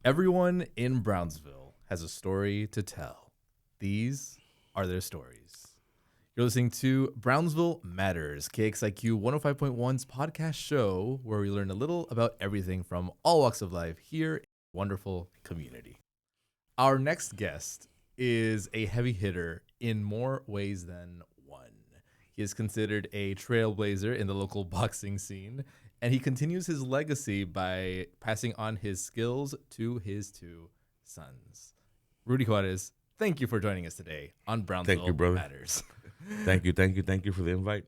Everyone in Brownsville has a story to tell. These are their stories. You're listening to Brownsville Matters, KXIQ 105.1's podcast show, where we learn a little about everything from all walks of life here in a wonderful community. Our next guest is a heavy hitter in more ways than one. He is considered a trailblazer in the local boxing scene, and he continues his legacy by passing on his skills to his two sons. Rudy Juarez, thank you for joining us today on Brownsville Matters. Thank you for the invite.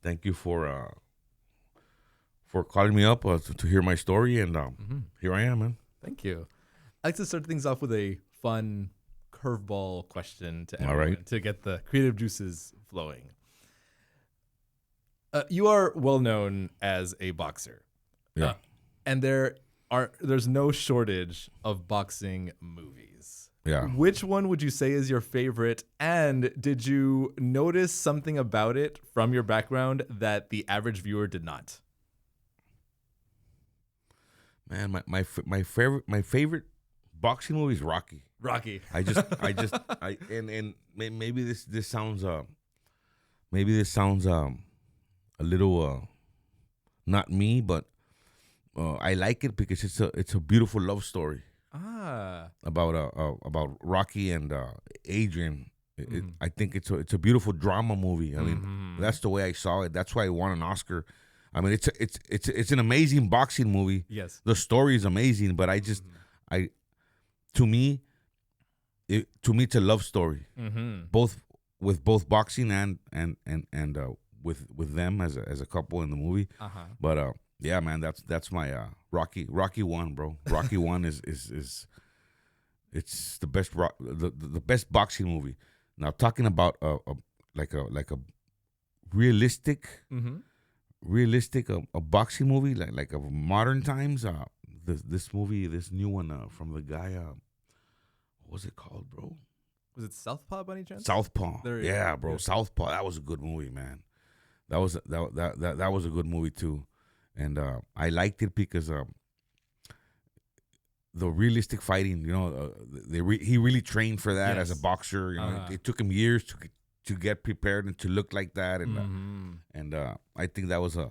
Thank you for calling me up to hear my story, and here I am, man. Thank you. I like to start things off with a fun curveball question to everyone to get the creative juices flowing. You are well known as a boxer. Yeah. And there's no shortage of boxing movies. Yeah. Which one would you say is your favorite? And did you notice something about it from your background that the average viewer did not? Man, my favorite boxing movie is Rocky. Rocky. And maybe this sounds a little not me, but I like it because it's a beautiful love story. About Rocky and Adrian. I think it's a beautiful drama movie. I mean, that's the way I saw it. That's why I won an Oscar. I mean, it's an amazing boxing movie. Yes, the story is amazing, but to me, it's a love story. Both boxing and with them as a couple in the movie. But yeah, man, that's my Rocky 1, bro. Rocky 1 is it's the best the best boxing movie. Now talking about a realistic a boxing movie like of modern times. This new one from the guy. What was it called, bro? Was it Southpaw by any chance? Southpaw. Yeah, bro. Yeah. Southpaw. That was a good movie, man. That was a good movie too, and I liked it because the realistic fighting. You know, he really trained for that as a boxer. You know, it took him years to get prepared and to look like that, and I think that was a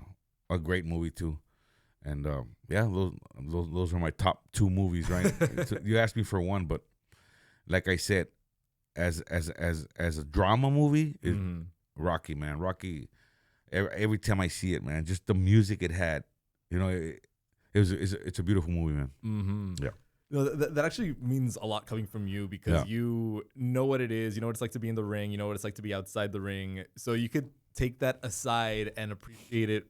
great movie too. And yeah, those are my top two movies, right? You asked me for one, but like I said, as a drama movie, Rocky, man. Rocky. Every time I see it, man, just the music it had, you know, it's a beautiful movie, man. Yeah. You know, that actually means a lot coming from you because you know what it is. You know what it's like to be in the ring. You know what it's like to be outside the ring. So you could take that aside and appreciate it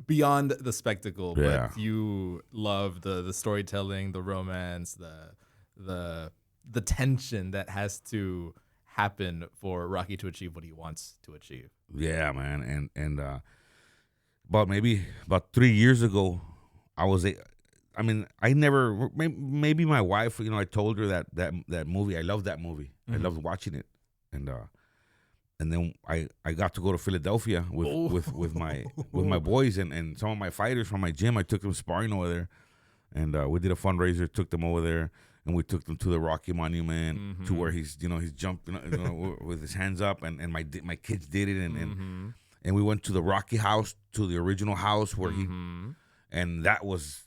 beyond the spectacle. Yeah. But you love the storytelling, the romance, the tension that has to happen for Rocky to achieve what he wants to achieve. Yeah, man. And about 3 years ago, maybe my wife, you know, I told her that movie, I love that movie. I loved watching it. And then I got to go to Philadelphia with my boys and some of my fighters from my gym. I took them sparring over there, and we did a fundraiser, took them over there. And we took them to the Rocky Monument to where he's jumping, with his hands up, and my kids did it, and we went to the Rocky house, to the original house where and that was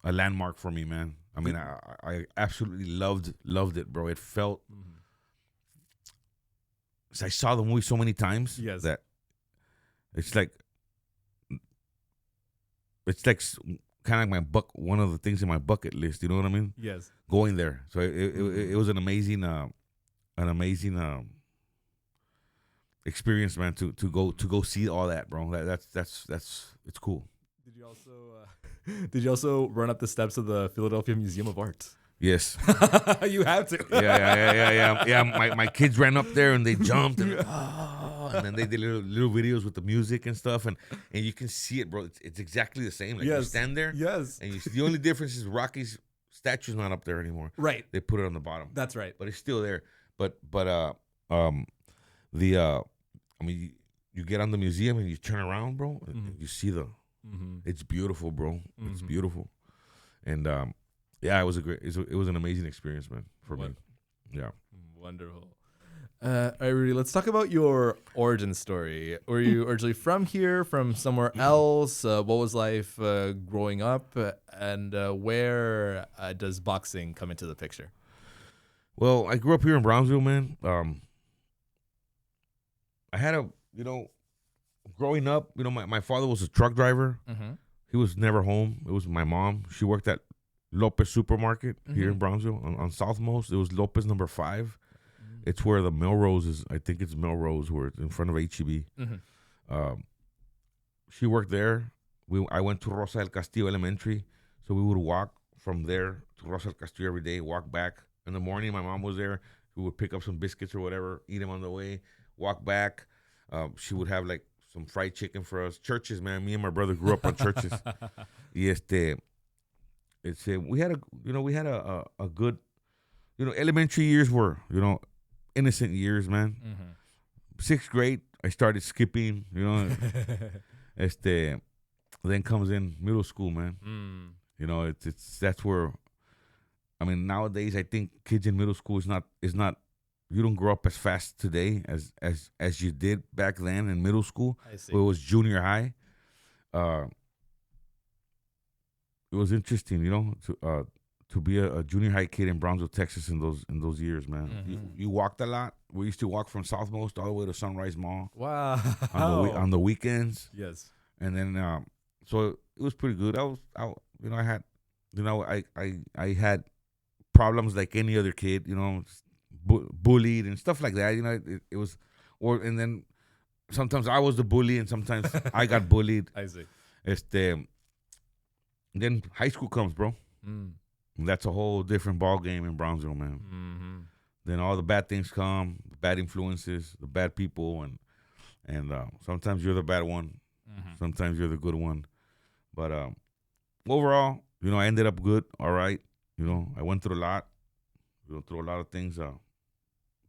a landmark for me, man. I mean, I absolutely loved it, bro. It felt, I saw the movie so many times that it's like kind of like one of the things in my bucket list. You know what I mean? Yes. Going there, so it was an amazing experience, man. To go see all that, bro. That's it's cool. Did you also run up the steps of the Philadelphia Museum of Art? Yes. You have to. Yeah. My kids ran up there and they jumped and then they did little videos with the music and stuff, and you can see it, bro. It's exactly the same. Like you stand there, and you see, the only difference is Rocky's statue's not up there anymore. Right. They put it on the bottom. That's right. But it's still there. But you get on the museum and you turn around, bro, and you see it's beautiful, bro. It's beautiful. And yeah, it was it was an amazing experience, man, for me. Yeah. Wonderful. All right, Rudy, let's talk about your origin story. Were you originally from here, from somewhere else? What was life growing up? And where does boxing come into the picture? Well, I grew up here in Brownsville, man. I had growing up, my father was a truck driver. He was never home. It was my mom. She worked at Lopez Supermarket here in Brownsville on Southmost. It was Lopez number 5. It's where the Melrose is. I think it's Melrose, where it's in front of HEB. She worked there. I went to Rosa del Castillo Elementary, so we would walk from there to Rosa del Castillo every day, walk back. In the morning, my mom was there. We would pick up some biscuits or whatever, eat them on the way, walk back. She would have like some fried chicken for us. Churches, man. Me and my brother grew up on churches. We had a good, elementary years were, innocent years, man. 6th grade, I started skipping, then comes in middle school, man. That's where, I mean, nowadays I think kids in middle school is not you don't grow up as fast today as you did back then in middle school. I see. Where it was junior high. It was interesting, to be a junior high kid in Brownsville, Texas in those years, man. You walked a lot. We used to walk from Southmost all the way to Sunrise Mall. Wow. On the weekends. Yes. And then so it was pretty good. I had problems like any other kid, bullied and stuff like that. It was, and then sometimes I was the bully and sometimes I got bullied. I see. Then high school comes, bro. That's a whole different ball game in Brownsville, man. Then all the bad things come, the bad influences, the bad people, and sometimes you're the bad one, sometimes you're the good one. But overall, I ended up good, all right. I went through a lot, through a lot of things,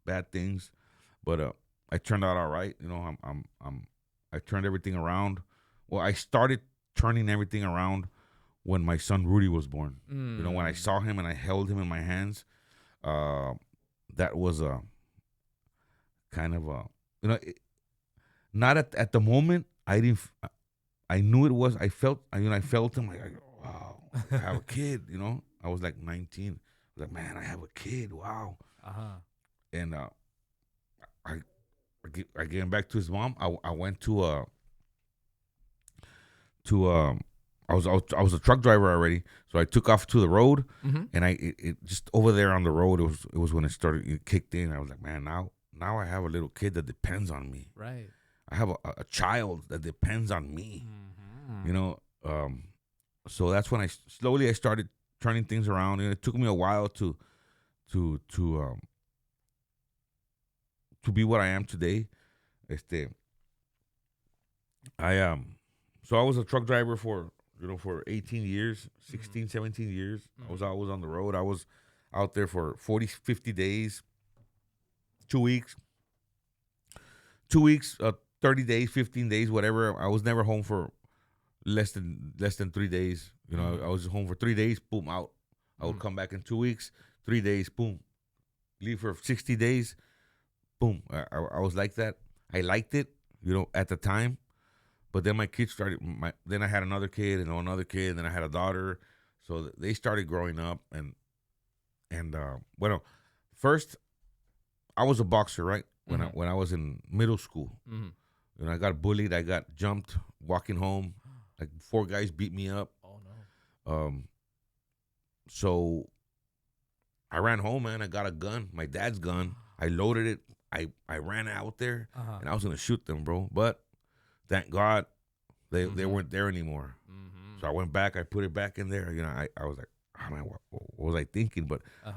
bad things, but I turned out all right. I turned everything around. Well, I started turning everything around when my son Rudy was born. When I saw him and I held him in my hands, that was a kind of a, not at the moment. I knew it was. I felt him like, wow, I have a kid. I was like 19. I was like, man, I have a kid. Wow. And I getting back to his mom. I went to I was a truck driver already, so I took off to the road, and it just over there on the road. It was when it kicked in. I was like, man, now I have a little kid that depends on me. Right. I have a child that depends on me. So that's when I started turning things around, and it took me a while to be what I am today. So I was a truck driver for 18 years, 16, 17 years. I was always on the road. I was out there for 40, 50 days, 2 weeks, 30 days, 15 days, whatever. I was never home for less than 3 days. I was home for 3 days, boom, out. I would come back in 2 weeks, 3 days, boom. Leave for 60 days, boom. I was like that. I liked it, at the time. But then my kids started. Then I had another kid and another kid, and then I had a daughter. So they started growing up, and first I was a boxer, right? When I was in middle school, and I got bullied. I got jumped walking home. Like 4 guys beat me up. Oh no. So I ran home, man. I got a gun, my dad's gun. I loaded it. I ran out there, and I was gonna shoot them, bro. But thank God, they weren't there anymore. So I went back. I put it back in there. I was like, oh man, what was I thinking? But I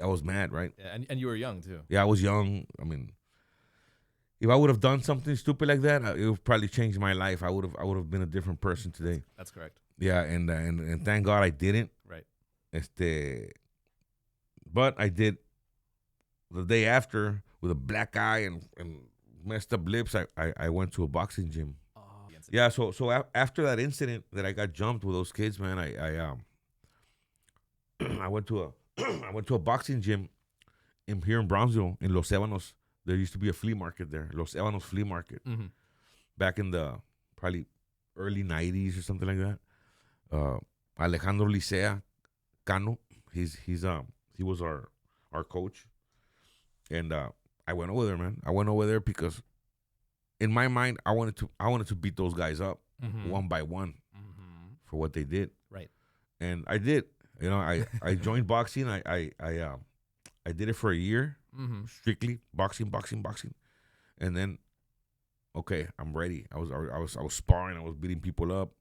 was mad, right? Yeah, and you were young too. Yeah, I was young. I mean, if I would have done something stupid like that, it would probably change my life. I would have been a different person today. That's correct. Yeah, and thank God I didn't. Right. But I did the day after with a black eye and messed up lips, I went to a boxing gym. Oh. Yeah, so after that incident that I got jumped with those kids, man, I went to a I went to a boxing gym here in Brownsville in Los Ebanos. There used to be a flea market there, Los Ebanos Flea Market, back in the probably early '90s or something like that. Alejandro Licea Cano, he was our coach, and I went over there, man. I went over there because in my mind I wanted to beat those guys up one by one for what they did. Right. And I did. You know, I joined boxing. I did it for a year, strictly boxing, and then, okay, I'm ready. I was sparring. I was beating people up,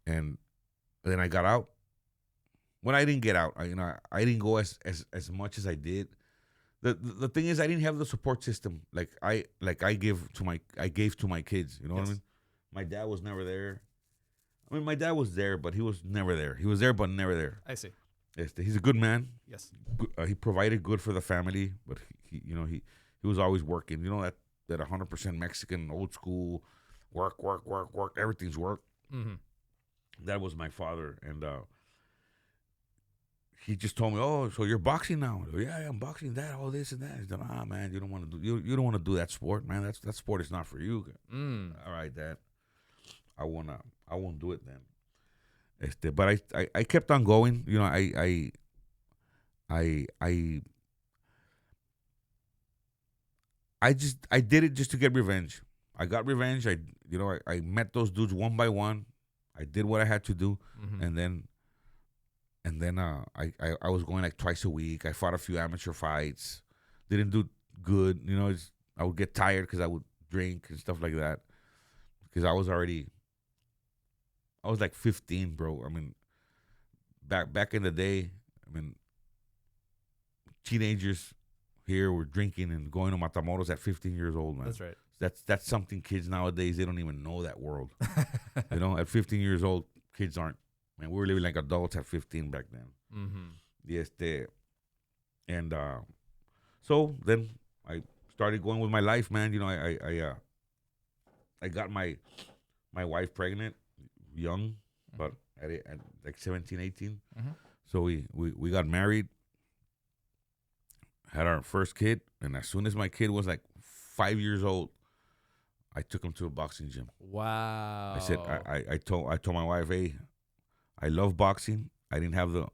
and then I got out. When I didn't get out, I didn't go as much as I did. The thing is, I didn't have the support system like I gave to my kids. You know what I mean? My dad was never there. I mean, my dad was there, but he was never there. He was there, but never there. I see. He's a good man. Yes. He provided good for the family, but he was always working. You know that 100% Mexican, old school, work. Everything's work. That was my father, and he just told me, "Oh, so you're boxing now?" I go, yeah, I'm boxing. That, all this and that. He said, "Ah, man, you don't want to do you don't want to do that sport, man. That sport is not for you." All right, Dad. I won't do it then. But I kept on going. You know, I did it just to get revenge. I got revenge. I met those dudes one by one. I did what I had to do, and then I was going like twice a week. I fought a few amateur fights. Didn't do good. You know, I would get tired because I would drink and stuff like that. Because I was like 15, bro. I mean, back in the day, I mean, teenagers here were drinking and going to Matamoros at 15 years old, man. That's right. That's something kids nowadays, they don't even know that world. You know, at 15 years old, kids aren't. Man, we were living like adults at 15 back then. And so then I started going with my life, man. You know, I got my wife pregnant young, but at like 17, 18. So we got married, had our first kid, and as soon as my kid was like 5 years old, I took him to a boxing gym. Wow. I said I told my wife, hey, I love boxing. I didn't have the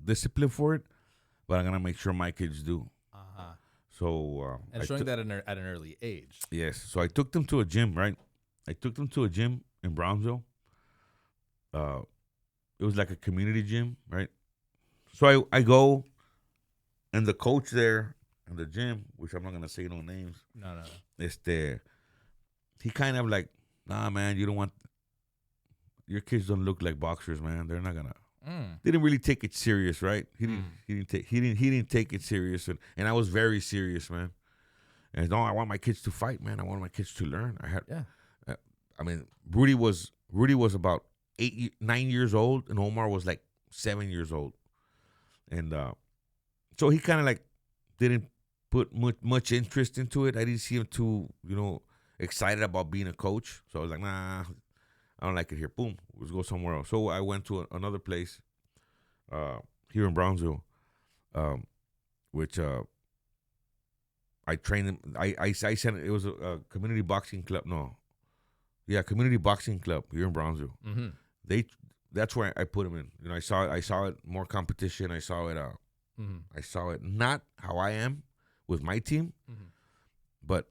discipline for it, but I'm gonna make sure my kids do. So and showing that at an early age. Yes. So I took them to a gym, right? I took them to a gym in Brownsville. It was like a community gym, right? So I go, and the coach there in the gym, which I'm not gonna say no names. No. He kind of like, nah, man, you don't want. Your kids don't look like boxers, man. They're not gonna. They didn't really take it serious, right? He didn't take it serious, and I was very serious, man. And no, I want my kids to fight, man. I want my kids to learn. I mean, Rudy was about 9 years old, and Omar was like 7 years old, and so he kind of like didn't put much interest into it. I didn't see him too, excited about being a coach. So I was like, nah, I don't like it here. Boom, let's go somewhere else. So I went to another place here in Brownsville, which I trained them. I sent it was a community boxing club. Community boxing club here in Brownsville. That's where I put them in. I saw it more competition. I saw it not how I am with my team, but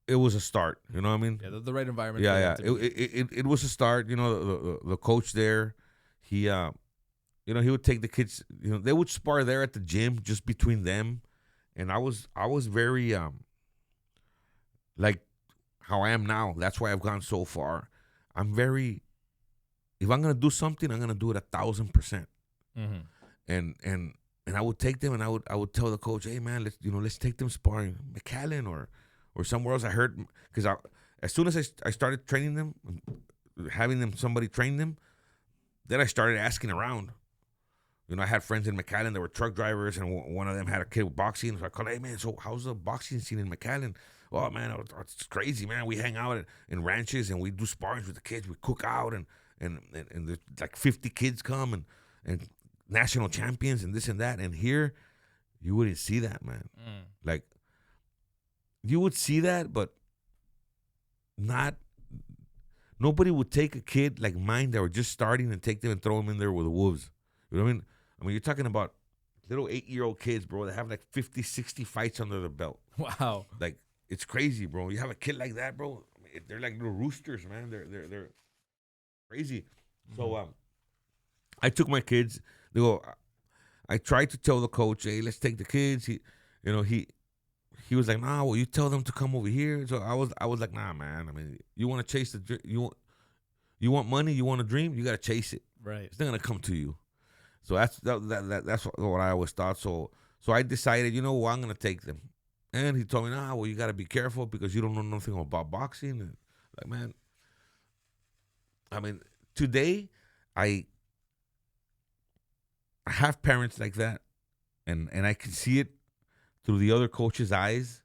it was a start. You know what I mean? Yeah, the right environment. Yeah. It was a start. The coach there, he would take the kids. They would spar there at the gym, just between them, and I was very like how I am now. That's why I've gone so far. I'm very. If I'm gonna do something, I'm gonna do it 1,000%. And I would take them, and I would tell the coach, hey man, let's take them sparring McAllen or somewhere else. I heard, because as soon as I started training them, having somebody train them, then I started asking around. You know, I had friends in McAllen that were truck drivers, and one of them had a kid with boxing. So I called, hey, man, so how's the boxing scene in McAllen? Oh, man, it's crazy, man. We hang out in ranches, and we do sparring with the kids. We cook out, and there's like 50 kids come, and national champions, and this and that. And here, you wouldn't see that, man. Like, you would see that, but nobody would take a kid like mine that were just starting and take them and throw them in there with the wolves. You know what I mean? I mean, you're talking about little 8-year-old kids, bro, that have like 50, 60 fights under their belt. Wow. Like, it's crazy, bro. You have a kid like that, bro. I mean, they're like little roosters, man. They're crazy. So I took my kids. I tried to tell the coach, hey, let's take the kids. He was like, nah, well, you tell them to come over here. So I was like, nah, man. I mean, you want to chase you want money, you want a dream, you got to chase it. Right. It's not gonna come to you. So that's what I always thought. So I decided, you know what, I'm gonna take them. And he told me, nah, well, you got to be careful because you don't know nothing about boxing. And like, man, I mean, today I have parents like that, and I can see it through the other coaches' eyes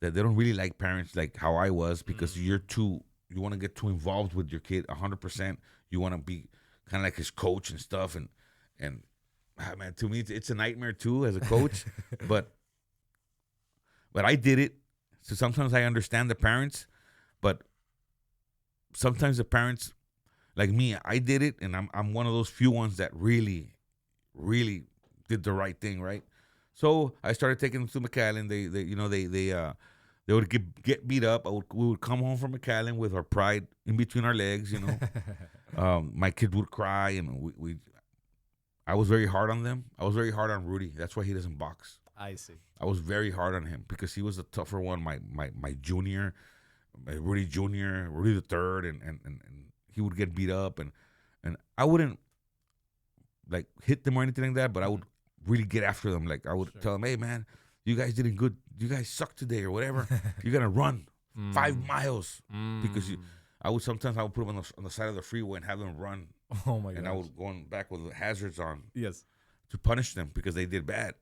that they don't really like parents like how I was, because you want to get too involved with your kid 100%. You want to be kind of like his coach and stuff. And man, to me, it's a nightmare too as a coach. but I did it. So sometimes I understand the parents, but sometimes the parents, like me, I did it, and I'm one of those few ones that really, really did the right thing, right? So I started taking them to McAllen. They would get beat up. We would come home from McAllen with our pride in between our legs, you know. My kids would cry, and I was very hard on them. I was very hard on Rudy. That's why he doesn't box. I see. I was very hard on him because he was the tougher one. My junior, Rudy Jr., Rudy the third, and he would get beat up, and I wouldn't like hit them or anything like that, but I would really get after them. Like, I would tell them, hey, man, you guys didn't good. You guys suck today or whatever. You're going to run 5 miles because I would put them on the side of the freeway and have them run. Oh, my God. And I would go back with the hazards on. Yes. To punish them because they did bad.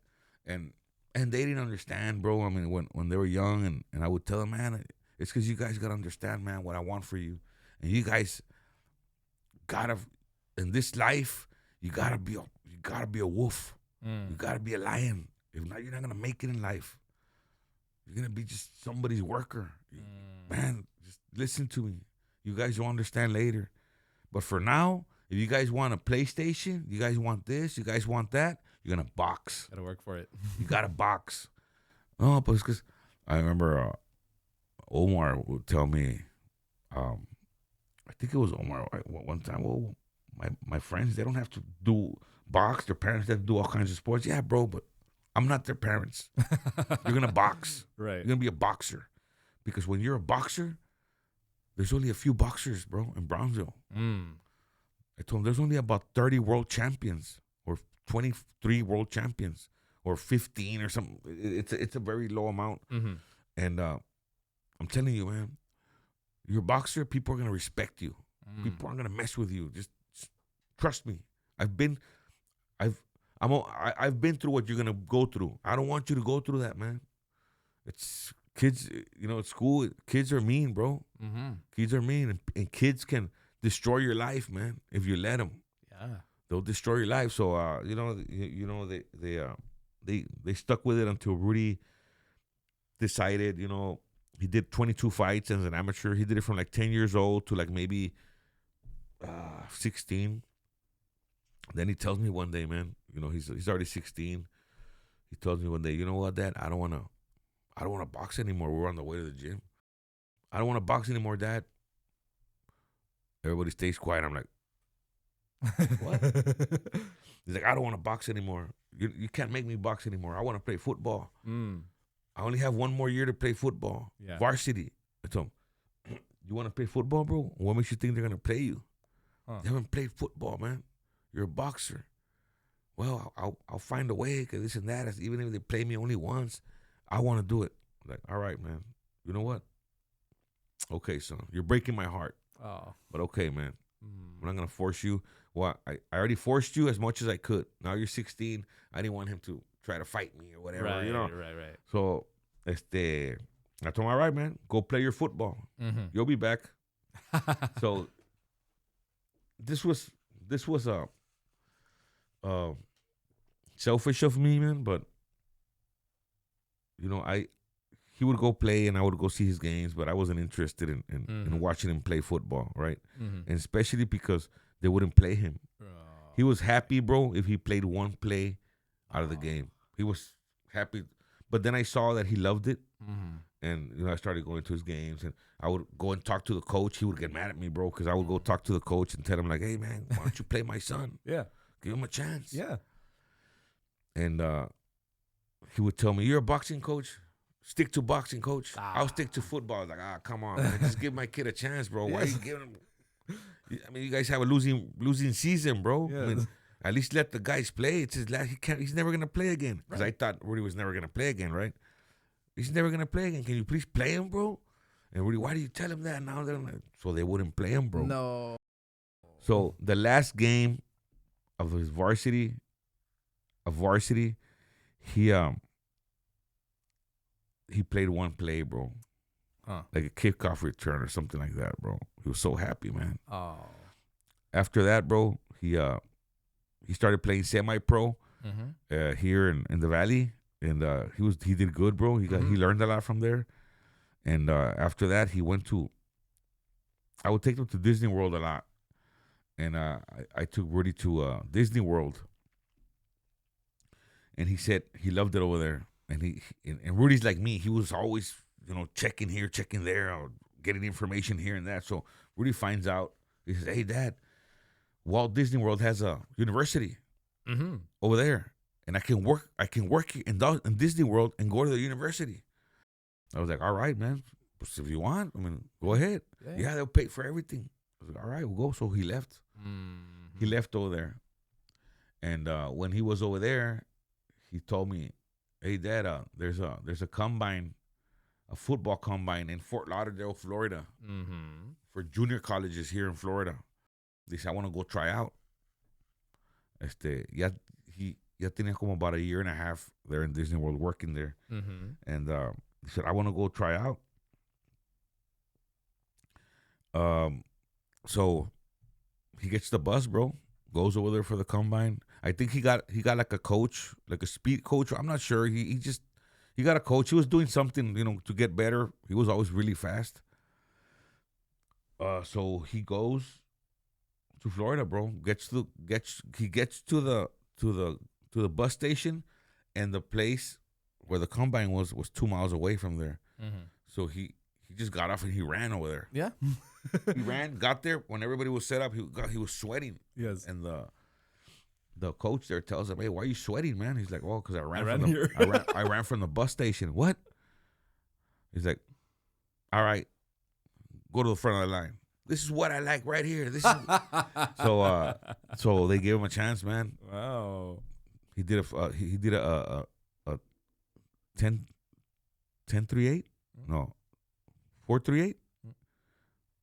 And they didn't understand, bro. I mean, when they were young, and I would tell them, man, it's because you guys got to understand, man, what I want for you. And you guys got to, in this life, you got to be a wolf. You got to be a lion. If not, you're not going to make it in life. You're going to be just somebody's worker. Man, just listen to me. You guys will understand later. But for now, if you guys want a PlayStation, you guys want this, you guys want that, you're going to box. Got to work for it. You got to box. Oh, but it's because I remember Omar would tell me, I think it was Omar one time, well, my friends, they don't have to do box. Their parents have to do all kinds of sports. Yeah, bro, but I'm not their parents. You're going to box. Right. You're going to be a boxer. Because when you're a boxer, there's only a few boxers, bro, in Brownsville. I told him there's only about 30 world champions or 23 world champions or 15 or something. It's a very low amount. And I'm telling you, man, you're a boxer, people are going to respect you. People aren't going to mess with you. Just trust me. I've been through what you're going to go through. I don't want you to go through that, man. It's kids, at school, kids are mean, bro. Kids are mean, and kids can destroy your life, man, if you let them. Yeah. They'll destroy your life. So, they stuck with it until Rudy decided, he did 22 fights as an amateur. He did it from like 10 years old to like maybe 16. Then he tells me one day, man, he's already 16. He tells me one day, you know what, Dad, I don't want to box anymore. We're on the way to the gym. I don't want to box anymore, Dad. Everybody stays quiet. I'm like, what? He's like, I don't want to box anymore. You can't make me box anymore. I want to play football. I only have 1 more year to play football. Yeah. Varsity. I told him, you want to play football, bro? What makes you think they're going to play you? You haven't played football, man. You're a boxer. Well, I'll find a way because this and that. Even if they play me only once, I want to do it. Like, all right, man. You know what? Okay, son. You're breaking my heart. Oh. But okay, man. I'm not going to force you. well, I already forced you as much as I could. Now you're 16. I didn't want him to try to fight me or whatever, Right, you know. right. So, I told him, all right, man, go play your football. Mm-hmm. You'll be back. So, this was selfish of me, man. But you know, he would go play and I would go see his games, but I wasn't interested in watching him play football, right? Mm-hmm. And especially because they wouldn't play him. Oh. He was happy, bro, if he played one play out of the game. He was happy. But then I saw that he loved it. Mm-hmm. And, you know, I started going to his games. And I would go and talk to the coach. He would get mad at me, bro, because I would go talk to the coach and tell him, like, hey, man, why don't you play my son? Yeah. Give him a chance. Yeah. And he would tell me, you're a boxing coach? Stick to boxing, coach. I'll stick to football. I was like, come on, man. Just give my kid a chance, bro. Why are you giving him? I mean, you guys have a losing season, bro. Yes. I mean, at least let the guys play. It's his last. He's never gonna play again. Because I thought Rudy was never gonna play again, right? He's never gonna play again. Can you please play him, bro? And Rudy, why do you tell him that now? So they wouldn't play him, bro. No. So the last game of his varsity, he played one play, bro. Like a kickoff return or something like that, bro. He was so happy, man. Oh. After that, bro, he started playing semi-pro here in the Valley, and he did good, bro. He learned a lot from there, and after that, he went to. I would take him to Disney World a lot, and I took Rudy to Disney World, and he said he loved it over there. And and Rudy's like me. He was always, you know, checking here, checking there, or getting information here and that. So Rudy finds out. He says, "Hey, Dad, Walt Disney World has a university over there, and I can work in Disney World and go to the university." I was like, "All right, man. If you want, I mean, go ahead. Yeah, they'll pay for everything." I was like, "All right, we'll go." So he left. He left over there, and when he was over there, he told me, "Hey, Dad, there's a combine, a football combine in Fort Lauderdale, Florida, for junior colleges here in Florida." They said, "I want to go try out." Ya tenía como about a year and a half there in Disney World working there, and he said, "I want to go try out." So he gets the bus, bro, goes over there for the combine. I think he got like a coach, like a speed coach. I'm not sure. He got a coach. He was doing something, you know, to get better. He was always really fast. So he goes to Florida, bro. He gets to the bus station, and the place where the combine was 2 miles away from there. So he just got off and he ran over there. Yeah. He ran, got there when everybody was set up. He was sweating. Yes. And the coach there tells him, "Hey, why are you sweating, man?" He's like, "Well, because I ran from the bus station." What? He's like, "All right, go to the front of the line. This is what I like right here. This is." So they gave him a chance, man. Wow. He did a 10.38? No, 4.38.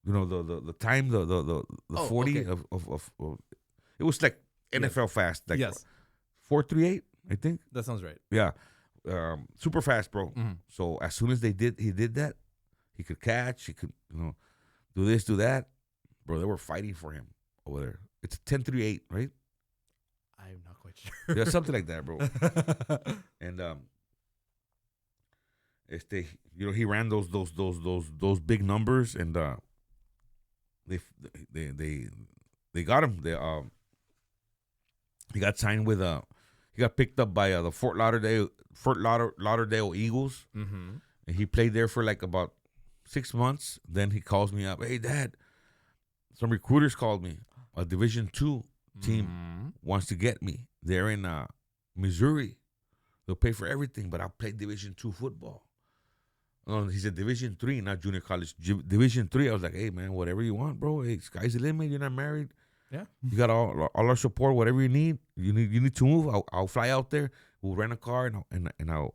You know the time the 40 okay. of it was like NFL fast, like 4.38, I think. That sounds right. Yeah, super fast, bro. So as soon as he did that, he could catch, he could, you know, do this, do that, bro. They were fighting for him over there. It's 10.38, right? I'm not quite sure. Yeah, something like that, bro. And you know, he ran those big numbers, and they got him. He got signed with he got picked up by the Fort Lauderdale Eagles, and he played there for like about 6 months. Then he calls me up, "Hey, Dad, some recruiters called me. A Division II team wants to get me. They're in Missouri. They'll pay for everything, but I'll play Division II football." No, he said Division III, not junior college. Division III. I was like, "Hey, man, whatever you want, bro. Hey, sky's the limit. You're not married. Yeah, you got all our support. Whatever you need. You need to move. I'll fly out there. We'll rent a car and I'll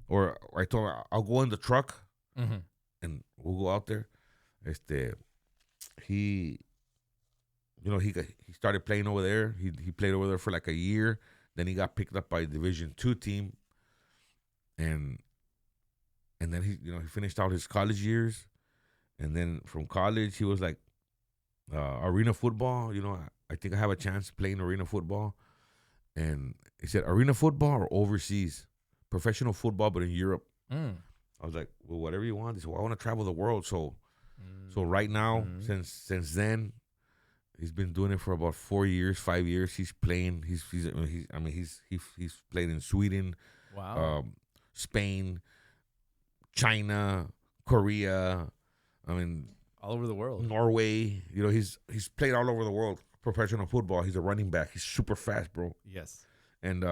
or I told her I'll go in the truck and we'll go out there." He he started playing over there. He played over there for like a year. Then he got picked up by a Division II team, and then he finished out his college years, and then from college he was like arena football. I think I have a chance playing arena football, and he said arena football or overseas, professional football, but in Europe. I was like, well, whatever you want. He said, well, I want to travel the world. So right now, since then, he's been doing it for about 4 years, 5 years. He's playing. He's played in Sweden, Wow. Spain, China, Korea. All over the world. Norway. He's played all over the world. Professional football. He's a running back. He's super fast, bro. Yes. And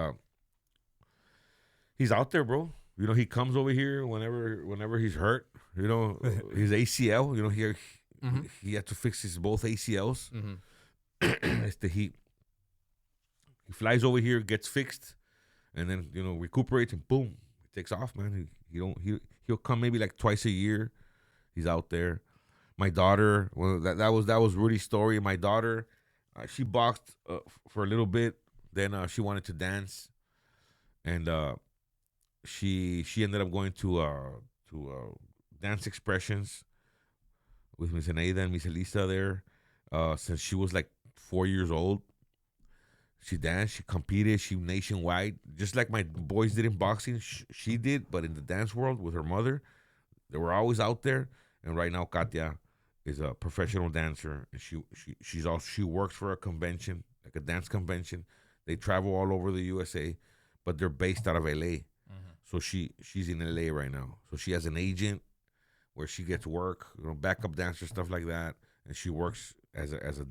he's out there, bro. He comes over here whenever he's hurt. His ACL. He had to fix his both ACLs. He flies over here, gets fixed, and then recuperates, and boom, he takes off, man. He'll come maybe like twice a year. He's out there. My daughter, well, that was Rudy's story. My daughter, she boxed for a little bit. Then she wanted to dance, and she ended up going to Dance Expressions with Miss Eneida and Miss Elisa there since she was like 4 years old. She danced, she competed, she nationwide. Just like my boys did in boxing, she did, but in the dance world with her mother, they were always out there. And right now, Katya is a professional dancer, and she works for a convention, like a dance convention. They travel all over the USA, but they're based out of LA. So she's in LA right now. So she has an agent where she gets work, backup dancer, stuff like that, and she works as a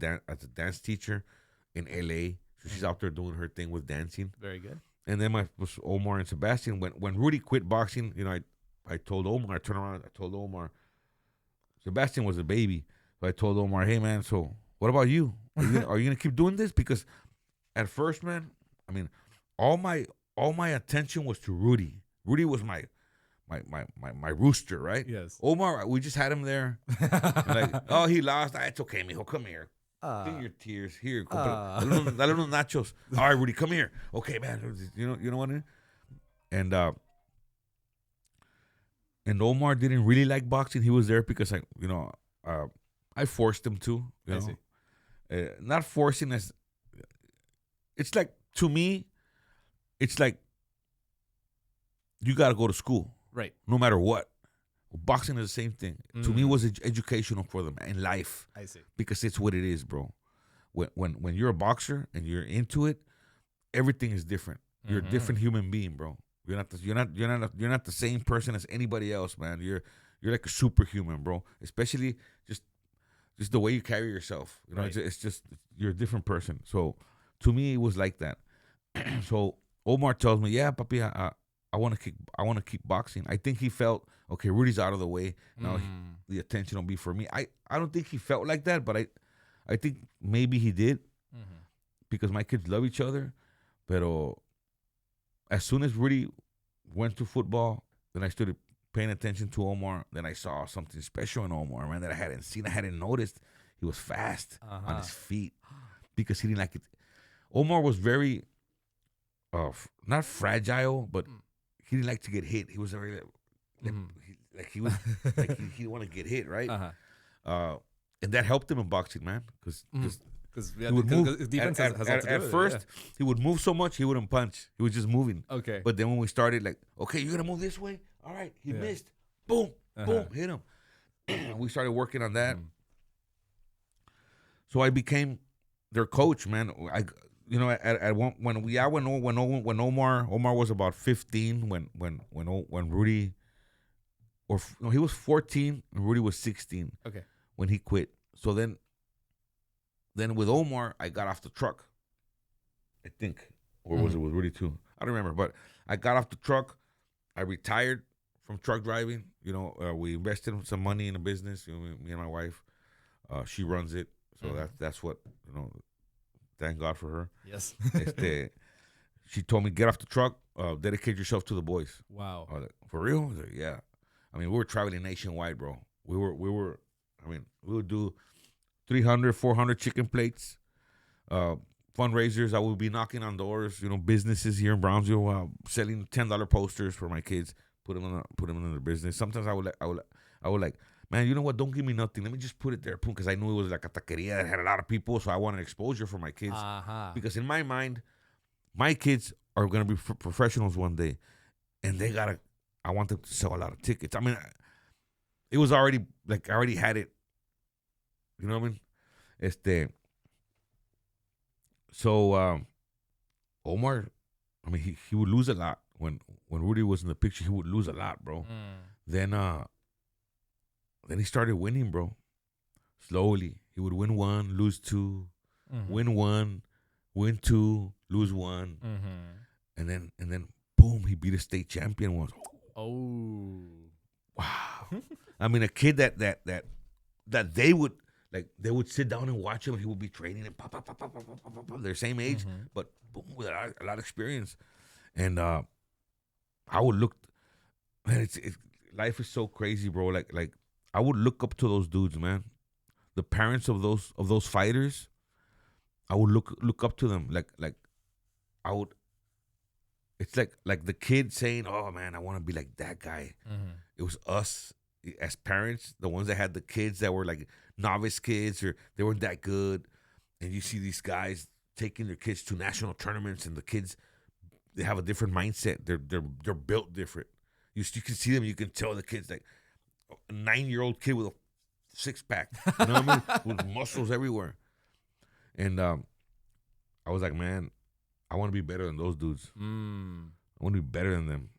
dance teacher in LA. So she's out there doing her thing with dancing. Very good. And then was Omar and Sebastian. When Rudy quit boxing, I told Omar, I turned around, I told Omar, Sebastian was a baby. So I told Omar, hey man, so what about you? Are you gonna keep doing this? Because at first, man, all my attention was to Rudy. Rudy was my rooster, right? Yes. Omar, we just had him there. Like, oh, he lost. It's okay, mijo, come here. Clean your tears. Here, dale unos nachos. All right, Rudy, come here. Okay, man. You know what I mean? And Omar didn't really like boxing. He was there because I forced him to. I see. Not forcing as. It's like, to me, it's like you got to go to school. Right. No matter what. Boxing is the same thing. To me, it was educational for them in life. I see. Because it's what it is, bro. When you're a boxer and you're into it, everything is different. You're a different human being, bro. You're not the same person as anybody else, man. You're like a superhuman, bro. Especially just the way you carry yourself. Right. It's just you're a different person. So to me, it was like that. So Omar tells me, yeah, papi, I want to keep boxing. I think he felt, okay, Rudy's out of the way. Now the attention will be for me. I don't think he felt like that, but I think maybe he did because my kids love each other. But as soon as Rudy went to football, then I started paying attention to Omar. Then I saw something special in Omar, man, that I hadn't seen. I hadn't noticed. He was fast on his feet because he didn't like it. Omar was very, not fragile, but he didn't like to get hit. He was very he didn't want to get hit, right? And that helped him in boxing, man, because he would move. Defense has a lot to do with at first, he would move so much he wouldn't punch. He was just moving. Okay. But then when we started, like, okay, you're gonna move this way. All right, he missed. Boom, boom, hit him. We started working on that. So I became their coach, man. When Omar was about 15, when Rudy, he was 14 and Rudy was 16. Okay. When he quit. So then with Omar, I got off the truck. I think, or was it with Rudy too? I don't remember, but I got off the truck. I retired from truck driving. We invested some money in a business. Me and my wife. She runs it, so that's what Thank God for her. Yes. She told me, get off the truck, dedicate yourself to the boys. Wow. I was like, for real? I was like, yeah. We were traveling nationwide, bro. We would do 300, 400 chicken plates. Fundraisers. I would be knocking on doors, businesses here in Brownsville, selling $10 posters for my kids. Put them in their business. Sometimes I would like, man, you know what? Don't give me nothing. Let me just put it there, because I knew it was like a taqueria that had a lot of people, so I wanted exposure for my kids. Because in my mind, my kids are gonna be professionals one day, and I want them to sell a lot of tickets. I mean, it was already like I already had it. You know what I mean? So Omar, I mean, he would lose a lot when Rudy was in the picture. He would lose a lot, bro. Then he started winning, bro. Slowly, he would win one, lose two, win one, win two, lose one, and then boom, he beat a state champion once. Oh, wow! I mean, a kid that they would. Like, they would sit down and watch him. He would be training and pop. They're same age, but boom, with a lot of experience. And I would look, man, life is so crazy, bro. Like I would look up to those dudes, man. The parents of those fighters, I would look up to them. Like I would. It's like the kid saying, "Oh man, I want to be like that guy." It was us as parents, the ones that had the kids that were like novice kids, or they weren't that good, and you see these guys taking their kids to national tournaments, and the kids, they have a different mindset. They're built different. You can see them. You can tell the kids, like a 9-year-old kid with a 6-pack, you know what I mean, with muscles everywhere. And I was like, man, I want to be better than those dudes. I want to be better than them.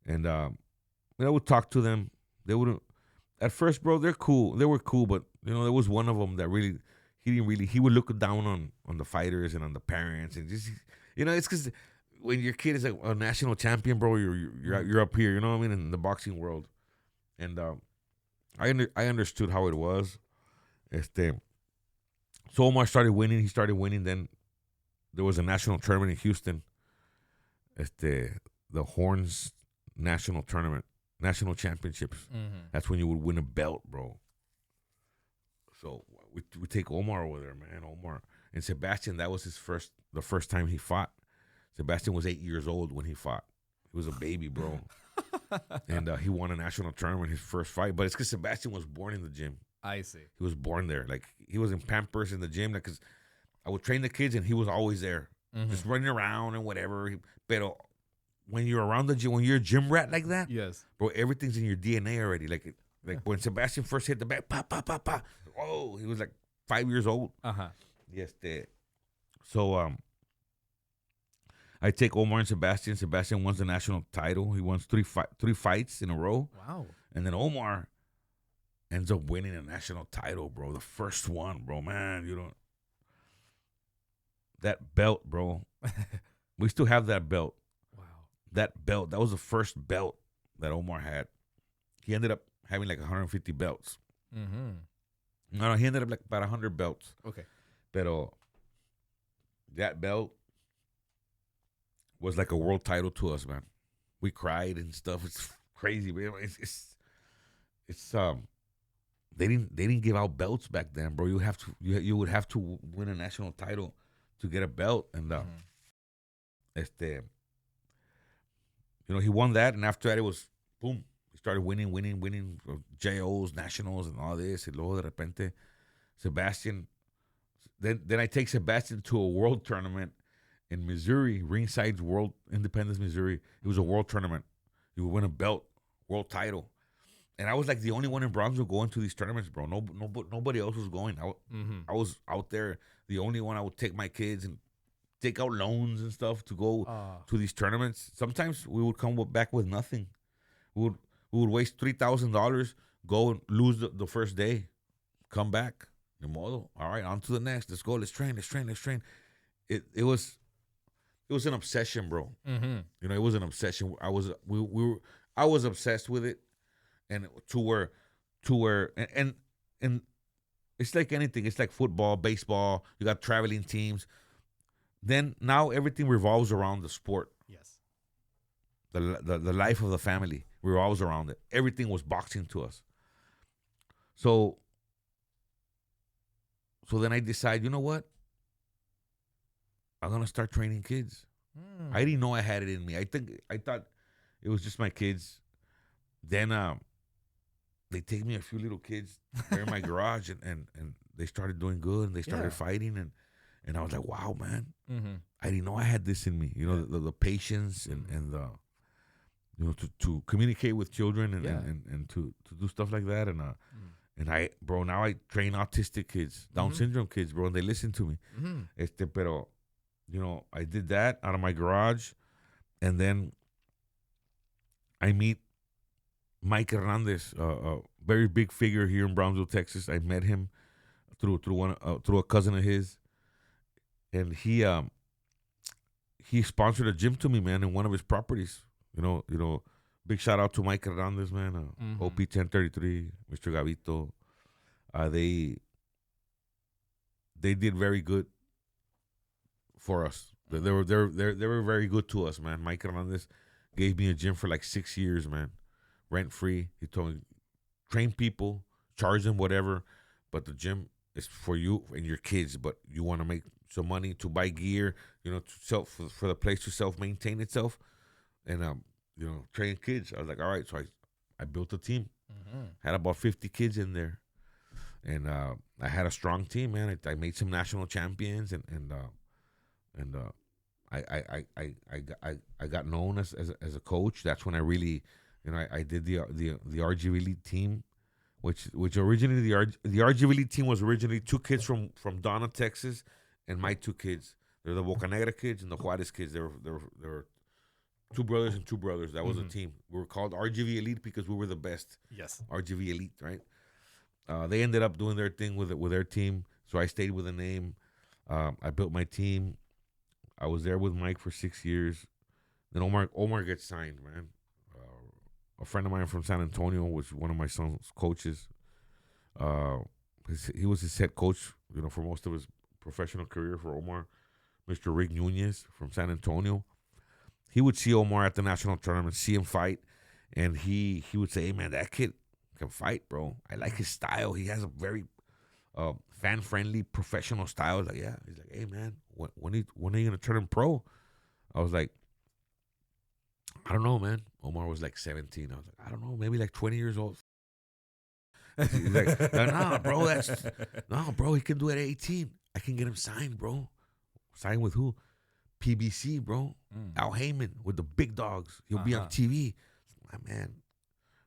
And I would talk to them. They wouldn't. At first, bro, they're cool. They were cool, but there was one of them that really, he would look down on the fighters and on the parents, and just, it's because when your kid is a national champion, bro, you're up here, you know what I mean, in the boxing world. And I understood how it was. So Omar started winning. He started winning. Then there was a national tournament in Houston. The Horns National Tournament. National championships. That's when you would win a belt, bro. So we take Omar over there, man. Omar and Sebastian. That was the first time he fought. Sebastian was 8 years old when he fought. He was a baby, bro. And he won a national tournament, his first fight. But it's because Sebastian was born in the gym. I see. He was born there. Like, he was in Pampers in the gym. Like, because I would train the kids, and he was always there, just running around and whatever. But when you're around the gym, when you're a gym rat like that, yes, bro, everything's in your DNA already. Like when Sebastian first hit the back, pa pa pa pa. Oh, he was like 5 years old. Yes, so I take Omar and Sebastian. Sebastian wins the national title. He wins three fights in a row. Wow. And then Omar ends up winning a national title, bro. The first one, bro. Man, that belt, bro. We still have that belt. That belt, that was the first belt that Omar had. He ended up having like 150 belts. No, he ended up like about 100 belts. Okay. Pero that belt was like a world title to us, man. We cried and stuff. It's crazy, man. It's they didn't give out belts back then, bro. You would have to win a national title to get a belt, and he won that, and after that, it was boom. He started winning JOs, nationals, and all this. And luego de repente, Sebastian. Then I take Sebastian to a world tournament in Missouri, Ringside World Independence, Missouri. It was a world tournament. You would win a belt, world title, and I was like the only one in Brownsville going to these tournaments, bro. Nobody else was going. I was out there, the only one. I would take my kids and take out loans and stuff to go to these tournaments. Sometimes we would come back with nothing. We would waste $3,000, go and lose the first day, come back. De modo. All right, on to the next. Let's go. Let's train. It was an obsession, bro. It was an obsession. I was obsessed with it, and to where and it's like anything. It's like football, baseball. You got traveling teams. Then now everything revolves around the sport. Yes. The life of the family revolves around it. Everything was boxing to us. So So then I decide, you know what? I'm gonna start training kids. I didn't know I had it in me. I thought it was just my kids. Then they take me a few little kids there in my garage, and they started doing good, and they started fighting, and I was like, wow, man, I didn't know I had this in me. You know, the patience and the, you know, to communicate with children and to do stuff like that, and I, bro, now I train autistic kids, Down syndrome kids, bro, and they listen to me. Pero, you know, I did that out of my garage, and then I meet Mike Hernandez, a very big figure here in Brownsville, Texas. I met him through a cousin of his, and he sponsored a gym to me, man, in one of his properties. You know, big shout out to Mike Hernandez, man. OP 1033, Mr. Gavito. They did very good for us. They were very good to us, man. Mike Hernandez gave me a gym for like 6 years, man, rent free. He told me, train people, charge them whatever, but the gym is for you and your kids. But you want to make some money to buy gear, you know, to for the place to self maintain itself, and you know, train kids. I was like, all right, so I built a team, had about 50 kids in there, and I had a strong team, man. I made some national champions, and I got known as a coach. That's when I really, you know, I did the RGV Elite team, which originally the RGV Elite team was originally 2 kids from Donna, Texas, and my 2 kids. They're the Boca Negra kids and the Juarez kids. They were 2 brothers and 2 brothers. That was a team. We were called RGV Elite because we were the best. Yes. RGV Elite, right? They ended up doing their thing with their team, so I stayed with the name. I built my team. I was there with Mike for 6 years. Then Omar gets signed, man. A friend of mine from San Antonio was one of my son's coaches. He was his head coach, you know, for most of his professional career for Omar. Mr. Rick Nunez from San Antonio. He would see Omar at the national tournament, see him fight, and he would say, hey, man, that kid can fight, bro. I like his style. He has a very fan-friendly, professional style. I was like, yeah. He's like, hey, man, when are you going to turn him pro? I was like, I don't know, man. Omar was like 17. I was like, I don't know, maybe like 20 years old. He's like, nah, bro, he can do it at 18. I can get him signed, bro. Signed with who? PBC, bro. Al Haymon with the big dogs. He'll be on TV. My man,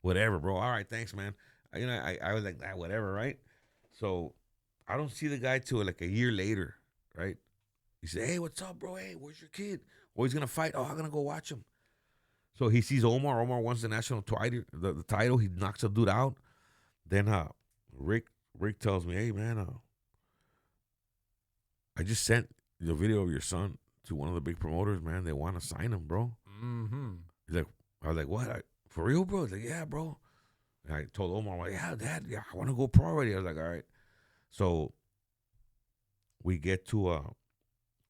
whatever, bro. All right, thanks, man. I was like, whatever, right? So I don't see the guy till like a year later, right? He said, hey, what's up, bro? Hey, where's your kid? Oh, he's going to fight. Oh, I'm going to go watch him. So he sees Omar. Omar wants the national title. The title. He knocks the dude out. Then Rick tells me, hey, man, I just sent the video of your son to one of the big promoters, man. They want to sign him, bro. He's like, I was like, what? For real, bro? He's like, yeah, bro. And I told Omar, I'm like, yeah, Dad, yeah, I want to go pro already. I was like, all right. So we get to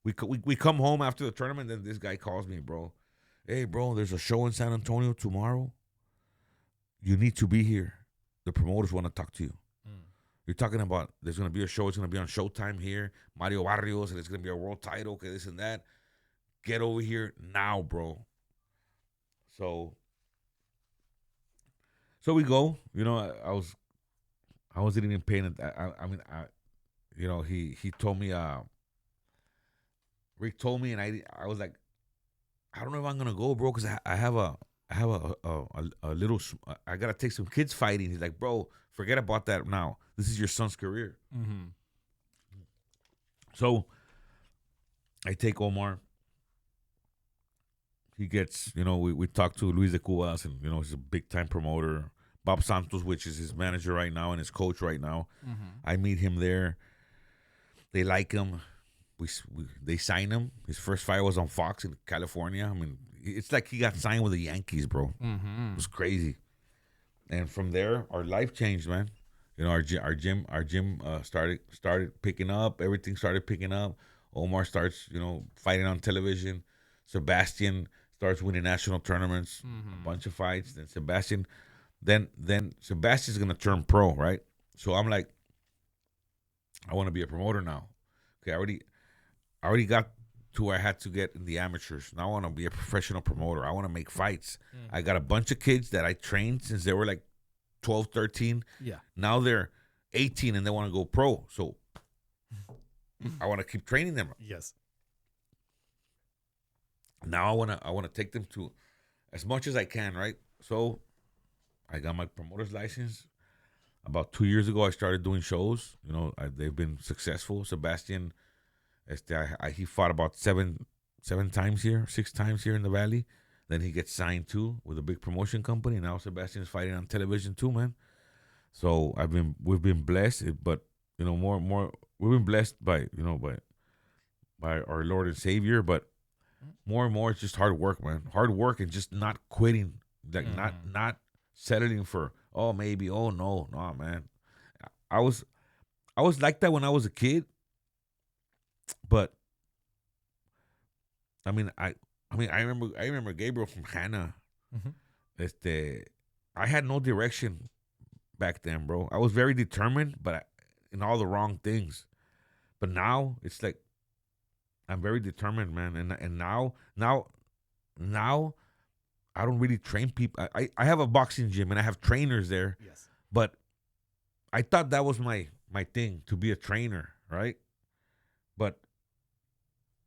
we come home after the tournament. Then this guy calls me, bro. Hey, bro, there's a show in San Antonio tomorrow. You need to be here. The promoters want to talk to you. You're talking about there's going to be a show. It's going to be on Showtime here. Mario Barrios, and it's going to be a world title. Okay, this and that. Get over here now, bro. So we go. You know, I wasn't even paying it. I mean, you know, he told me. Rick told me, and I was like, I don't know if I'm gonna go, bro, because I have a little. I gotta take some kids fighting. He's like, bro, forget about that now. This is your son's career. So I take Omar. He gets, you know, we talked to Luis de Cubas, and you know, he's a big time promoter. Bob Santos, which is his manager right now and his coach right now. I meet him there. They like him. They sign him. His first fight was on Fox in California. I mean, it's like he got signed with the Yankees, bro. It was crazy. And from there, our life changed, man. You know, our gym started picking up. Everything started picking up. Omar starts, you know, fighting on television. Sebastian starts winning national tournaments, a bunch of fights. Then Sebastian's gonna turn pro, right? So I'm like, I want to be a promoter now. Okay, I already got to where I had to get in the amateurs. Now I want to be a professional promoter. I want to make fights. I got a bunch of kids that I trained since they were like 12, 13. Yeah. Now they're 18 and they want to go pro. So I want to keep training them. Yes. Now I want to take them to as much as I can, right? So I got my promoter's license. About 2 years ago, I started doing shows. You know, they've been successful. Sebastian, he fought about seven times here, 6 times here in the Valley. Then he gets signed too with a big promotion company. Now Sebastian's fighting on television too, man. So we've been blessed, but you know, more we've been blessed by our Lord and Savior, but more and more it's just hard work, man. Hard work and just not quitting, like not settling for maybe no, man. I was like that when I was a kid, but I remember Gabriel from Hannah. I had no direction back then, bro. I was very determined, but in all the wrong things. But now it's like I'm very determined, man. And now I don't really train people. I have a boxing gym and I have trainers there. Yes. But I thought that was my thing, to be a trainer, right? But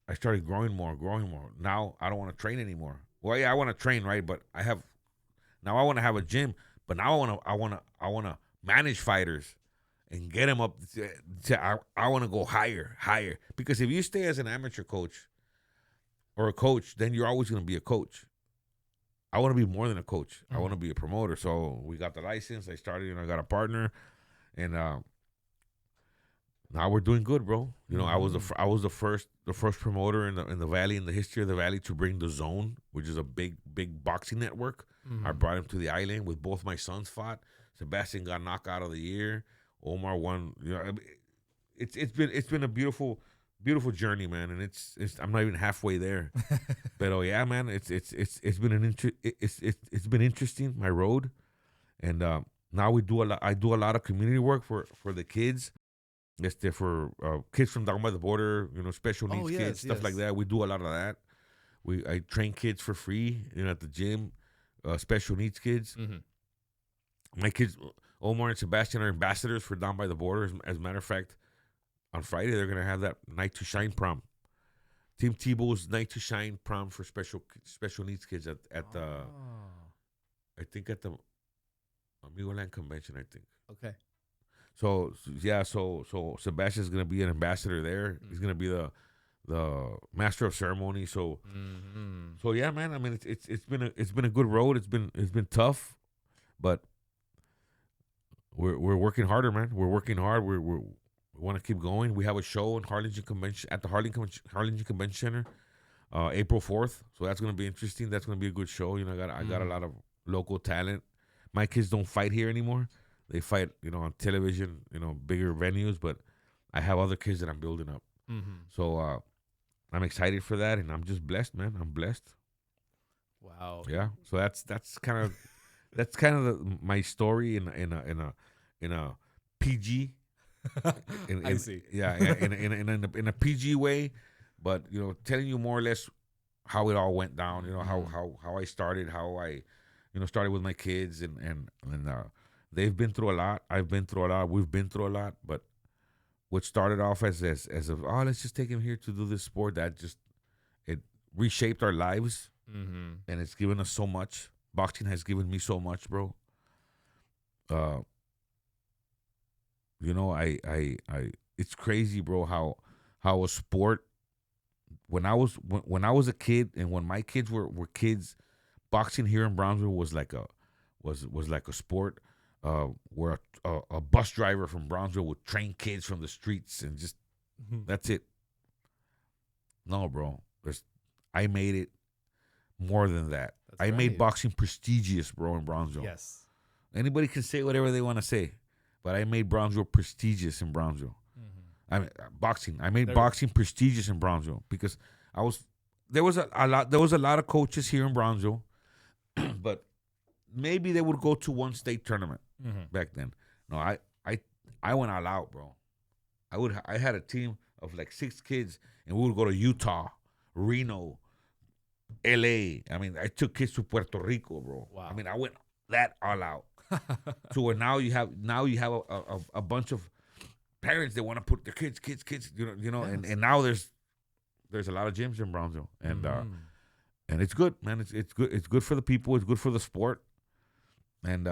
I started growing more. Now I don't want to train anymore. Well, yeah, I want to train, right? But I want to have a gym. But now I want to manage fighters and get them up. I want to go higher. Because if you stay as an amateur coach or a coach, then you're always going to be a coach. I want to be more than a coach. I want to be a promoter. So we got the license. I started, I got a partner, and now we're doing good, bro. You know, I was the first promoter in the Valley, in the history of the Valley, to bring DAZN, which is a big boxing network. I brought him to the island with both my sons fought. Sebastian got knockout of the year. Omar won. You know, it's been a beautiful journey, man, and it's I'm not even halfway there. But yeah, man, it's been interesting, my road, and now I do a lot of community work for the kids. For kids from down by the border, special needs kids, stuff like that. We do a lot of that. I train kids for free, at the gym, special needs kids. My kids, Omar and Sebastian, are ambassadors for Down by the Border. As a matter of fact, on Friday they're gonna have that Night to Shine prom. Team Tebow's Night to Shine prom for special needs kids at the I think at the Amigo Land Convention, I think. Okay. So yeah, so Sebastian's gonna be an ambassador there. He's gonna be the master of ceremony. So so yeah, man. I mean, it's been a good road. It's been tough, but we're working harder, man. We're working hard. We want to keep going. We have a show in Harlingen Convention at the Harlingen Convention Center, April 4th. So that's gonna be interesting. That's gonna be a good show. I got a lot of local talent. My kids don't fight here anymore. They fight, on television, bigger venues, but I have other kids that I'm building up. So I'm excited for that, and I'm just blessed, man. I'm blessed. Wow. Yeah. So that's kind of my story in a PG. I see. Yeah, in a PG way, but telling you more or less how it all went down. How I started, how I started with my kids, and they've been through a lot. I've been through a lot. We've been through a lot. But what started off as let's just take him here to do this sport, it reshaped our lives, and it's given us so much. Boxing has given me so much, bro. It's crazy, bro, how a sport, when I was a kid and when my kids were kids, boxing here in Brownsville was like a sport. Where a bus driver from Brownsville would train kids from the streets and just that's it. No, bro. I made it more than that. I made boxing prestigious, bro, in Brownsville. Yes. Anybody can say whatever they want to say, but I made Brownsville prestigious in Brownsville. I made boxing prestigious in Brownsville because there was a lot of coaches here in Brownsville, but maybe they would go to one state tournament back then. No, I went all out, bro. I had a team of like 6 kids, and we would go to Utah, Reno, L.A. I mean, I took kids to Puerto Rico, bro. Wow. I mean, I went that all out. So where now you have a bunch of parents that want to put their kids, Yes. and now there's a lot of gyms in Brownsville, and it's good, man. It's good. It's good for the people. It's good for the sport, and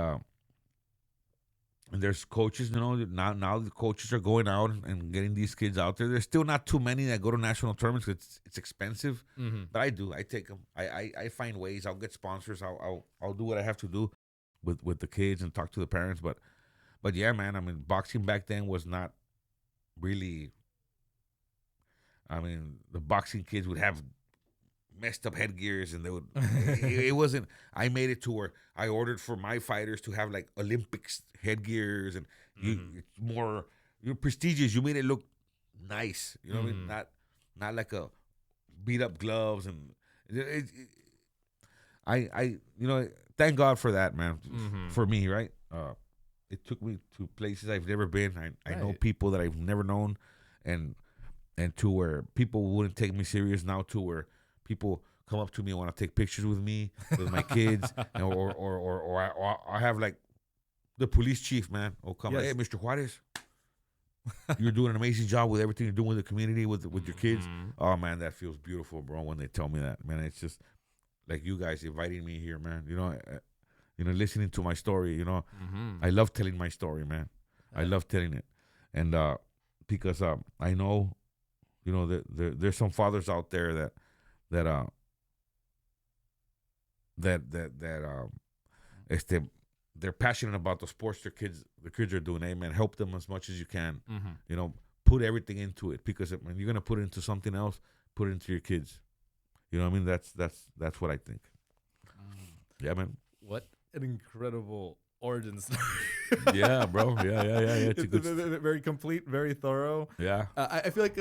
there's coaches. Now the coaches are going out and getting these kids out there. There's still not too many that go to national tournaments. It's expensive, but I do. I take them. I find ways. I'll get sponsors. I'll do what I have to do with the kids and talk to the parents. But yeah, man. I mean, boxing back then was not really. I mean, the boxing kids would have messed up headgears, and they would. it wasn't. I made it to where I ordered for my fighters to have like Olympics headgears, and it's more prestigious. You made it look nice. You know what I mean? Not like a beat up gloves, and I thank God for that, man. For me, right? It took me to places I've never been. I know people that I've never known, and to where people wouldn't take me serious, now to where people come up to me and want to take pictures with me, with my kids, or I have like the police chief, man, will come, hey, Mr. Juarez, you're doing an amazing job with everything you're doing with the community, with your kids. Oh, man, that feels beautiful, bro, when they tell me that, man. It's just like you guys inviting me here, man. Listening to my story, I love telling my story, man. I love telling it. And because I know, there's some fathers out there that they're passionate about the sports their kids are doing. Hey, man, help them as much as you can. Put everything into it, because when you're gonna put it into something else, put it into your kids. You know what I mean? That's what I think. Yeah, man. What an incredible origin story. Yeah, bro. Yeah. It's a good very complete, very thorough. Yeah. I feel like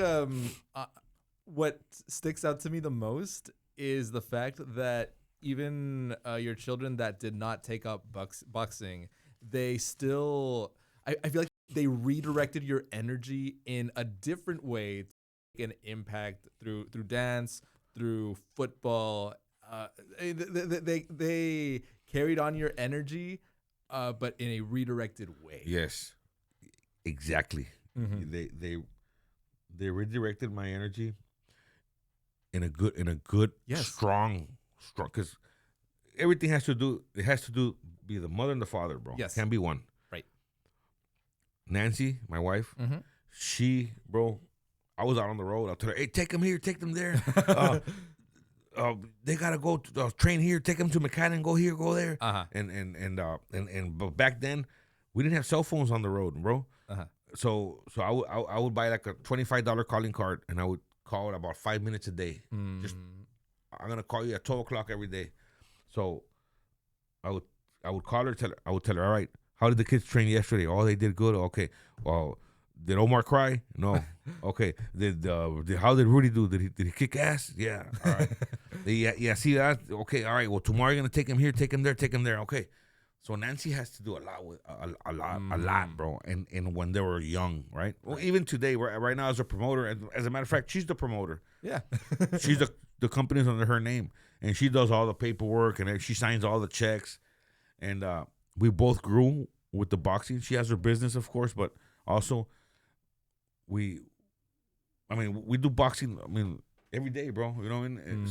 what sticks out to me the most is the fact that even your children that did not take up boxing, they still, I feel like they redirected your energy in a different way to make an impact through dance, through football. They carried on your energy, but in a redirected way. Yes, exactly. They redirected my energy in a good, strong, because everything has to do be the mother and the father, bro. Yes, can't be one. Right. Nancy, my wife, she, bro, I was out on the road. I'll tell her, hey, take them here, take them there. They gotta go to train here. Take them to McAllen. Go here, go there. But back then, we didn't have cell phones on the road, bro. So I would buy like a $25 calling card, and I would call it about 5 minutes a day. Just, I'm gonna call you at 12 o'clock every day. So I would call her, I would tell her, all right, how did the kids train yesterday? Oh, they did good. Okay. Well, did Omar cry? No. Okay. How did Rudy do? Did he kick ass? Yeah. All right. Yeah. See that? Okay. All right. Well, tomorrow you're gonna take him here, take him there, take him there. Okay. So Nancy has to do a lot with a lot, bro. And when they were young, right? Well, even today, right now as a promoter, as a matter of fact, she's the promoter. Yeah. She's the company's under her name, and she does all the paperwork, and she signs all the checks. And we both grew with the boxing. She has her business, of course, but also we do boxing. I mean, every day, bro. You know what I mean?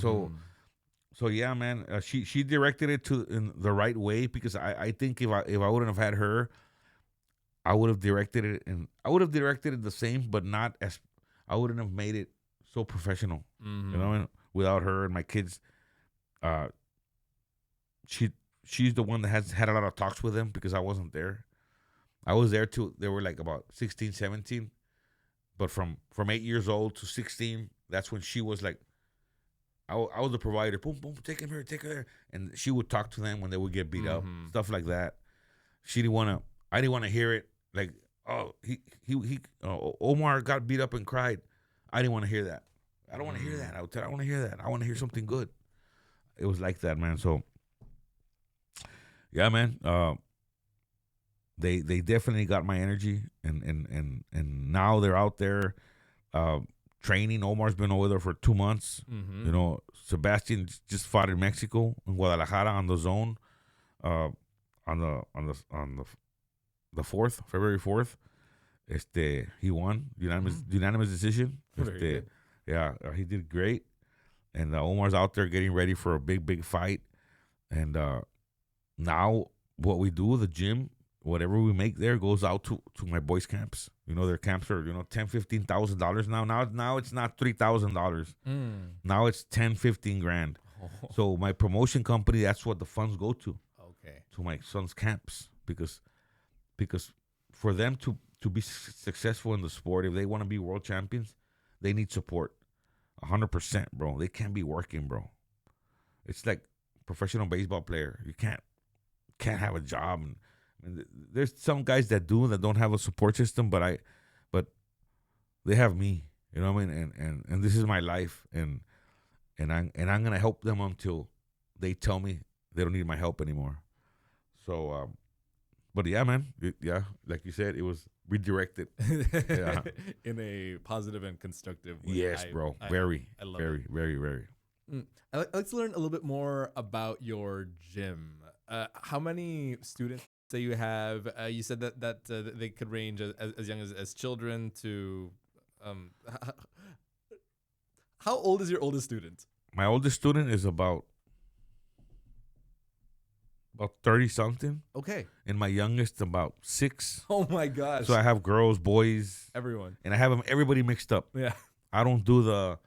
So yeah, man. She directed it in the right way, because I think if I wouldn't have had her, I would have directed it, and I would have directed it the same, but not as, I wouldn't have made it so professional. You know, and without her and my kids, she's the one that has had a lot of talks with them, because I wasn't there. I was there till they were like about 16, 17. But from 8 years old to 16, that's when she was like, I was the provider. Boom, boom, take him here, take her there. And she would talk to them when they would get beat up, stuff like that. I didn't want to hear it. Like, oh, Omar got beat up and cried. I didn't want to hear that. I don't want to hear that. I want to hear that. I want to hear something good. It was like that, man. So, yeah, man. they definitely got my energy, and now they're out there training. Omar's been over there for 2 months. You know, Sebastian just fought in Mexico, in Guadalajara, on the zone, on the 4th, February 4th. He won unanimous decision. Yeah, he did great. And Omar's out there getting ready for a big fight. And now what we do, the gym, whatever we make there goes out to my boys' camps. You know, their camps are, $10,000-$15,000 now. Now it's not $3,000. Now it's 10-15 grand. So my promotion company, that's what the funds go to. Okay. To my son's camps, because for them to be successful in the sport, if they want to be world champions, they need support. 100%, bro. They can't be working, bro. It's like professional baseball player. You can't have a job. And there's some guys that don't have a support system, but they have me. You know what I mean? And this is my life, and I'm gonna help them until they tell me they don't need my help anymore. So, but yeah, man, like you said, it was redirected. Yeah. In a positive and constructive way. Yes, bro. I love it. Very. I'd like to learn a little bit more about your gym. How many students that you have? You said that they could range as young as children to. How old is your oldest student? My oldest student is about 30-something. Okay. And my youngest about 6. Oh my gosh. So I have girls, boys, everyone, and I have everybody mixed up. Yeah. I don't do the.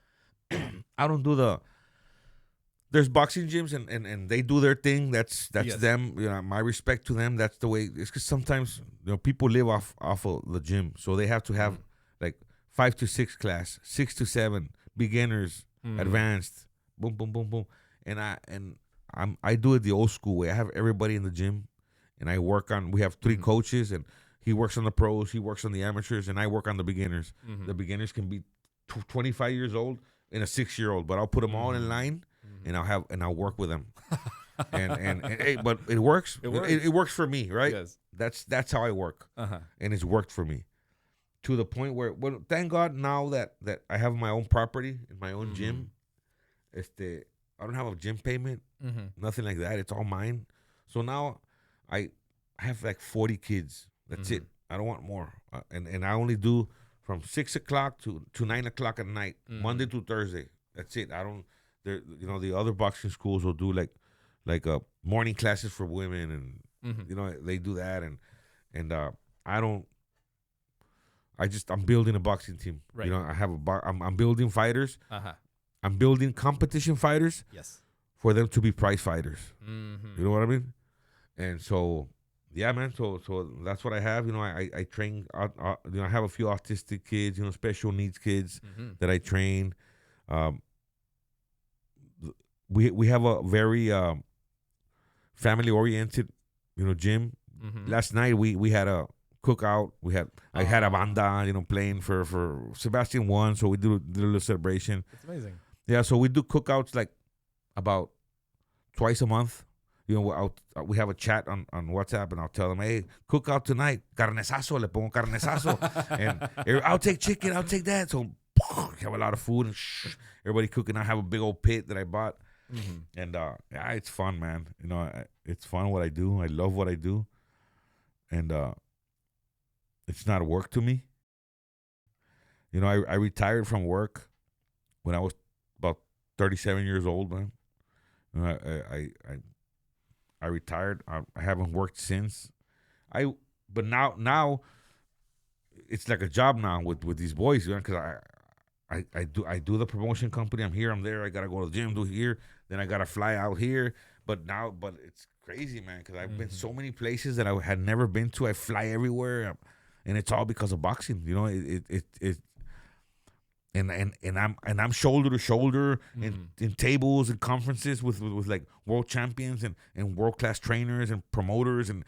There's boxing gyms and they do their thing. That's yes. Them. You know, my respect to them. That's the way. It's because sometimes people live off of the gym, so they have to have like 5 to 6 class, 6 to 7 beginners, advanced, boom, boom, boom, boom, and I do it the old school way. I have everybody in the gym, and I work on. We have 3 coaches, and he works on the pros, he works on the amateurs, and I work on the beginners. The beginners can be 25 years old and a 6-year-old, but I'll put them all in line, and I'll work with them. and hey, but it works. It works for me, right? Yes. That's how I work, and it's worked for me to the point where, well, thank God now that I have my own property and my own gym. I don't have a gym payment, nothing like that. It's all mine. So now I have like 40 kids. That's it. I don't want more. And I only do from 6 o'clock to 9 o'clock at night, Monday to Thursday. That's it. I don't. The other boxing schools will do like morning classes for women, and they do that, and I don't. I'm building a boxing team. Right. I have I'm building fighters. I'm building competition fighters. Yes. For them to be prize fighters. You know what I mean? And so, yeah, man. So that's what I have. I train. I have a few autistic kids. Special needs kids that I train. We have a very family oriented, gym. Last night we had a cookout. I had a banda, playing for Sebastian won, so we did a little celebration. That's amazing. Yeah, so we do cookouts like about twice a month. We have a chat on WhatsApp, and I'll tell them, hey, cookout tonight, carnesazo, le pongo carnesazo, and I'll take chicken, I'll take that. So have a lot of food, and everybody cooking. I have a big old pit that I bought, and yeah, it's fun, man. It's fun what I do. I love what I do, and it's not work to me. I retired from work when I was about 37 years old, man. I retired. I haven't worked since. But now it's like a job now with these boys, because I do the promotion company. I'm here, I'm there. I gotta go to the gym, do here. Then I gotta fly out here. But it's crazy, man, because I've been so many places that I had never been to. I fly everywhere, and it's all because of boxing. And I'm shoulder to shoulder in tables and conferences with like world champions and world class trainers and promoters, and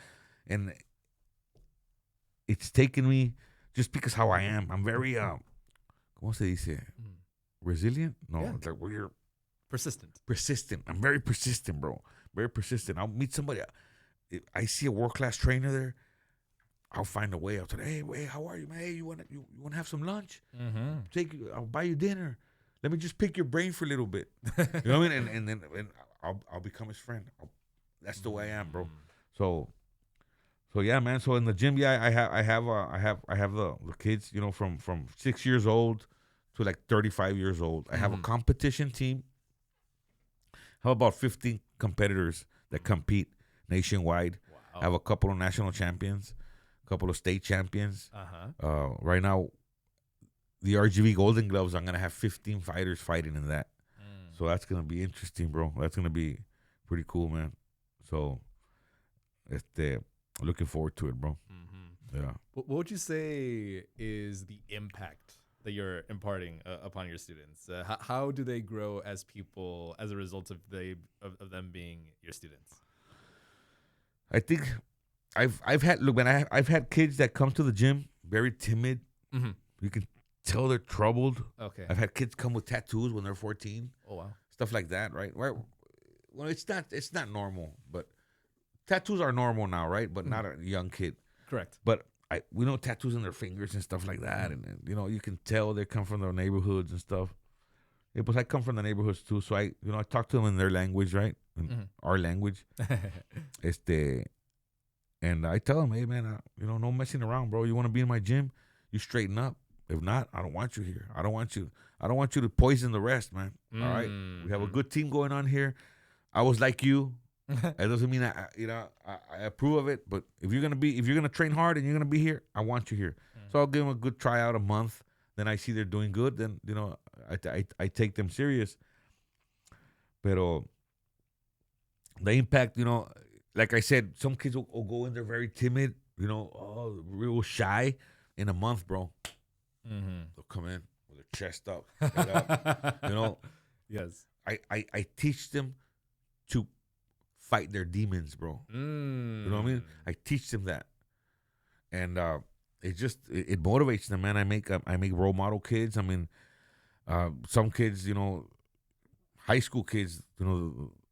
it's taken me just because how I am. I'm very ¿cómo se dice? Resilient? No, yeah. It's like we're persistent. I'm very persistent, bro. Very persistent. I'll meet somebody. If I see a world class trainer there, I'll find a way. I'll say, hey, how are you, man? Hey, you want to have some lunch? Mm-hmm. I'll buy you dinner. Let me just pick your brain for a little bit. You know what I mean? And then I'll become his friend. That's the way I am, bro. So yeah, man. So in the gym, yeah, I have the kids, you know, from 6 years old to like 35 years old. I have a competition team. How about 15 competitors that compete nationwide? Wow. I have a couple of national champions, a couple of state champions. Right now, the RGV Golden Gloves, I'm gonna have 15 fighters fighting in that. So that's gonna be interesting, bro. That's gonna be pretty cool, man. So, looking forward to it, bro. Yeah. What would you say is the impact that you're imparting upon your students? How do they grow as people as a result of them being your students? I think I've had kids that come to the gym very timid. You can tell they're troubled. Okay. I've had kids come with tattoos when they're 14. Oh wow. Stuff like that, right? Well, it's not normal, but tattoos are normal now, right? But not a young kid. Correct. But we know tattoos on their fingers and stuff like that, and you know, you can tell they come from their neighborhoods and stuff. Yeah, but I come from the neighborhoods too, so I talk to them in their language, right? In our language. And I tell them, hey man, no messing around, bro. You want to be in my gym, you straighten up. If not, I don't want you here. I don't want you to poison the rest, man. All right, we have a good team going on here. I was like you. It doesn't mean I approve of it, but if you're gonna train hard and you're gonna be here, I want you here. So I'll give them a good tryout a month. Then I see they're doing good. Then I take them serious. But the impact, like I said, some kids will go in there very timid, real shy. In a month, bro, they'll come in with their chest up, head up. Yes. I teach them to fight their demons, bro. You know what I mean? I teach them that, and it motivates them, man. I make role model kids. I mean, some kids, high school kids,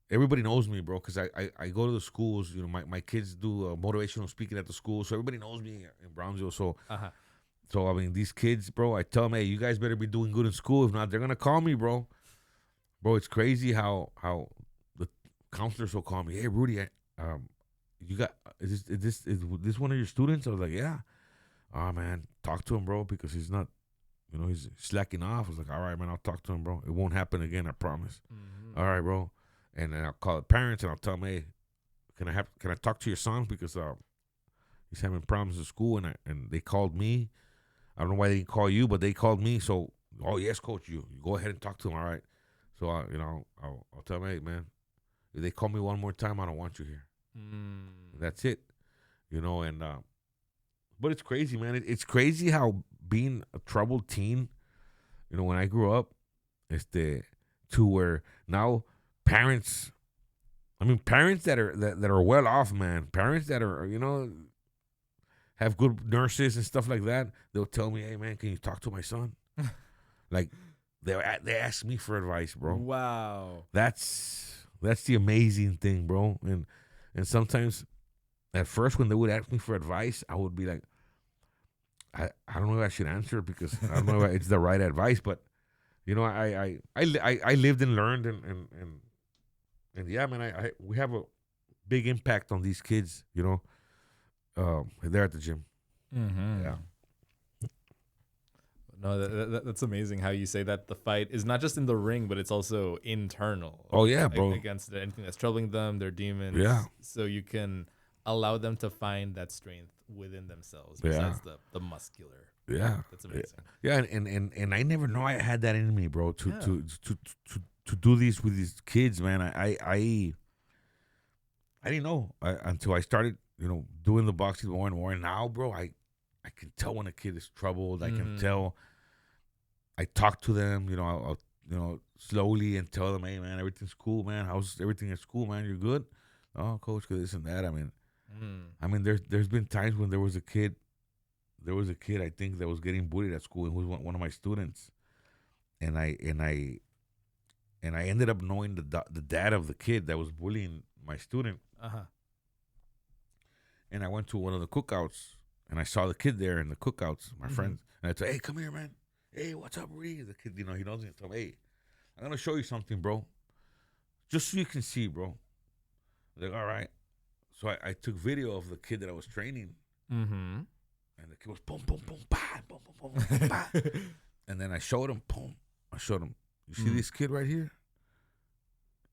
everybody knows me, bro, because I go to the schools. My kids do motivational speaking at the school, so everybody knows me in Brownsville. So, so I mean, these kids, bro, I tell them, hey, you guys better be doing good in school. If not, they're gonna call me, bro. Bro, it's crazy how the counselors will call me. Hey, Rudy, you got is this one of your students? I was like, yeah. Oh man, talk to him, bro, because he's not, he's slacking off. I was like, all right, man, I'll talk to him, bro. It won't happen again, I promise. All right, bro. And then I'll call the parents and I'll tell them, hey, can I talk to your son, because he's having problems in school, and they called me. I don't know why they didn't call you, but they called me. So, oh yes, coach, you go ahead and talk to him. All right. So I'll tell them, hey man, if they call me one more time, I don't want you here. That's it. And but it's crazy, man. It's crazy how being a troubled teen, when I grew up, to where now parents that are well off, man. Parents that are, have good nurses and stuff like that. They'll tell me, hey man, can you talk to my son? Like they ask me for advice, bro. Wow. That's the amazing thing, bro. And sometimes at first when they would ask me for advice, I would be like, I don't know if I should answer, because I don't know if it's the right advice, but I lived and learned, and yeah, man, we have a big impact on these kids, they're at the gym. Yeah. No, that's amazing how you say that the fight is not just in the ring, but it's also internal. Oh yeah, bro. Against anything that's troubling them, their demons. Yeah. So you can allow them to find that strength within themselves, besides the muscular. Yeah. That's amazing. Yeah, and I never know I had that in me, bro, to do this with these kids, man. I didn't know until I started, doing the boxing more and more. And now, bro, I can tell when a kid is troubled. I can tell. I talk to them, I'll slowly, and tell them, hey man, everything's cool, man. How's everything at school, man? You're good? Oh, coach, this and that. I mean, there's been times when there was a kid, I think, that was getting bullied at school, and who was one of my students, and I ended up knowing the dad of the kid that was bullying my student. And I went to one of the cookouts, and I saw the kid there in the cookouts, my friends, and I said, "Hey, come here, man. Hey, what's up, Rudy?" The kid, he knows me. I told him, "Hey, I'm gonna show you something, bro. Just so you can see, bro." Like, all right. So I took video of the kid that I was training, and the kid was boom, boom, boom, bah, boom, boom, boom, boom, bah. And then I showed him, boom. I showed him, "You see this kid right here?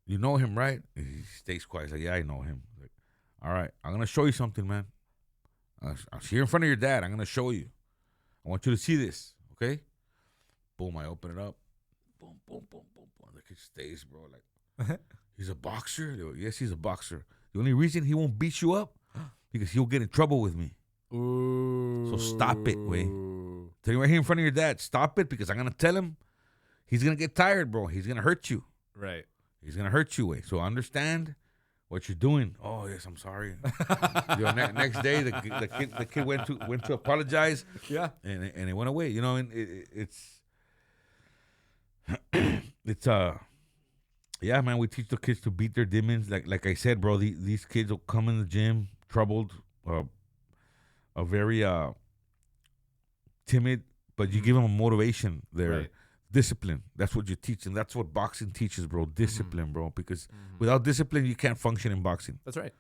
You know him, right?" He stays quiet. He's like, "Yeah, I know him." Like, all right, I'm gonna show you something, man. I'm here in front of your dad. I'm gonna show you. I want you to see this, okay? Boom, I open it up. Boom, boom, boom, boom, boom. The kid stays, bro. Like, he's a boxer? Go, yes, he's a boxer. The only reason he won't beat you up, because he'll get in trouble with me. Ooh. So stop it, way. Tell you right here in front of your dad, stop it, because I'm going to tell him he's going to get tired, bro. He's going to hurt you. Right. He's going to hurt you, way. So understand what you're doing. Oh, yes, I'm sorry. Next day, the kid went to apologize. Yeah. And it went away. And it's yeah, man, we teach the kids to beat their demons. Like I said, bro, these kids will come in the gym troubled, a very timid, but you give them a motivation. They're discipline. That's what you teach, and that's what boxing teaches, bro. Discipline, bro. Because without discipline, you can't function in boxing. That's right.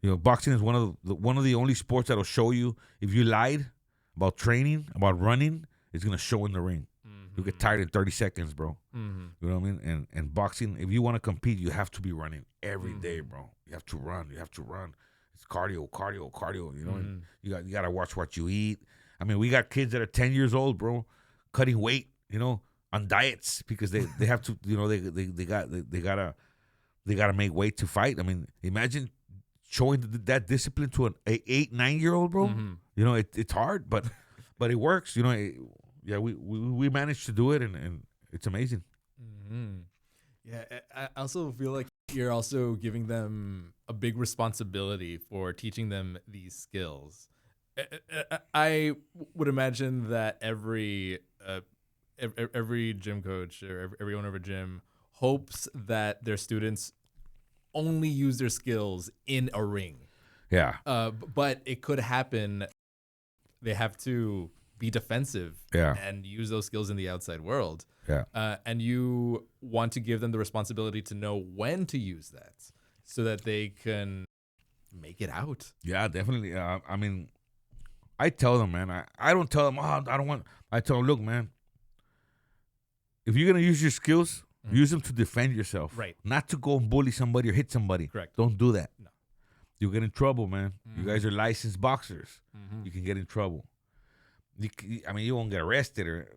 Boxing is one of the only sports that'll show you if you lied about training, about running, it's gonna show in the ring. You get tired in 30 seconds, bro. You know what I mean? And boxing, if you want to compete, you have to be running every day, bro. You have to run. It's cardio. And you got to watch what you eat. I mean, we got kids that are 10 years old, bro, cutting weight, on diets because they have to, they gotta make weight to fight. I mean, imagine showing that discipline to an 8, 9-year-old, bro. It's hard, but it works. Yeah, we managed to do it, and it's amazing. Yeah, I also feel like you're also giving them a big responsibility for teaching them these skills. I would imagine that every gym coach or every owner of a gym hopes that their students only use their skills in a ring. Yeah. But it could happen. They have to be defensive and use those skills in the outside world. Yeah. And you want to give them the responsibility to know when to use that so that they can make it out. Yeah, definitely. I mean, I tell them, man, I don't tell them, I tell them, look, man, if you're going to use your skills, use them to defend yourself. Right. Not to go and bully somebody or hit somebody. Correct. Don't do that. No. You'll get in trouble, man. You guys are licensed boxers. You can get in trouble. You won't get arrested, or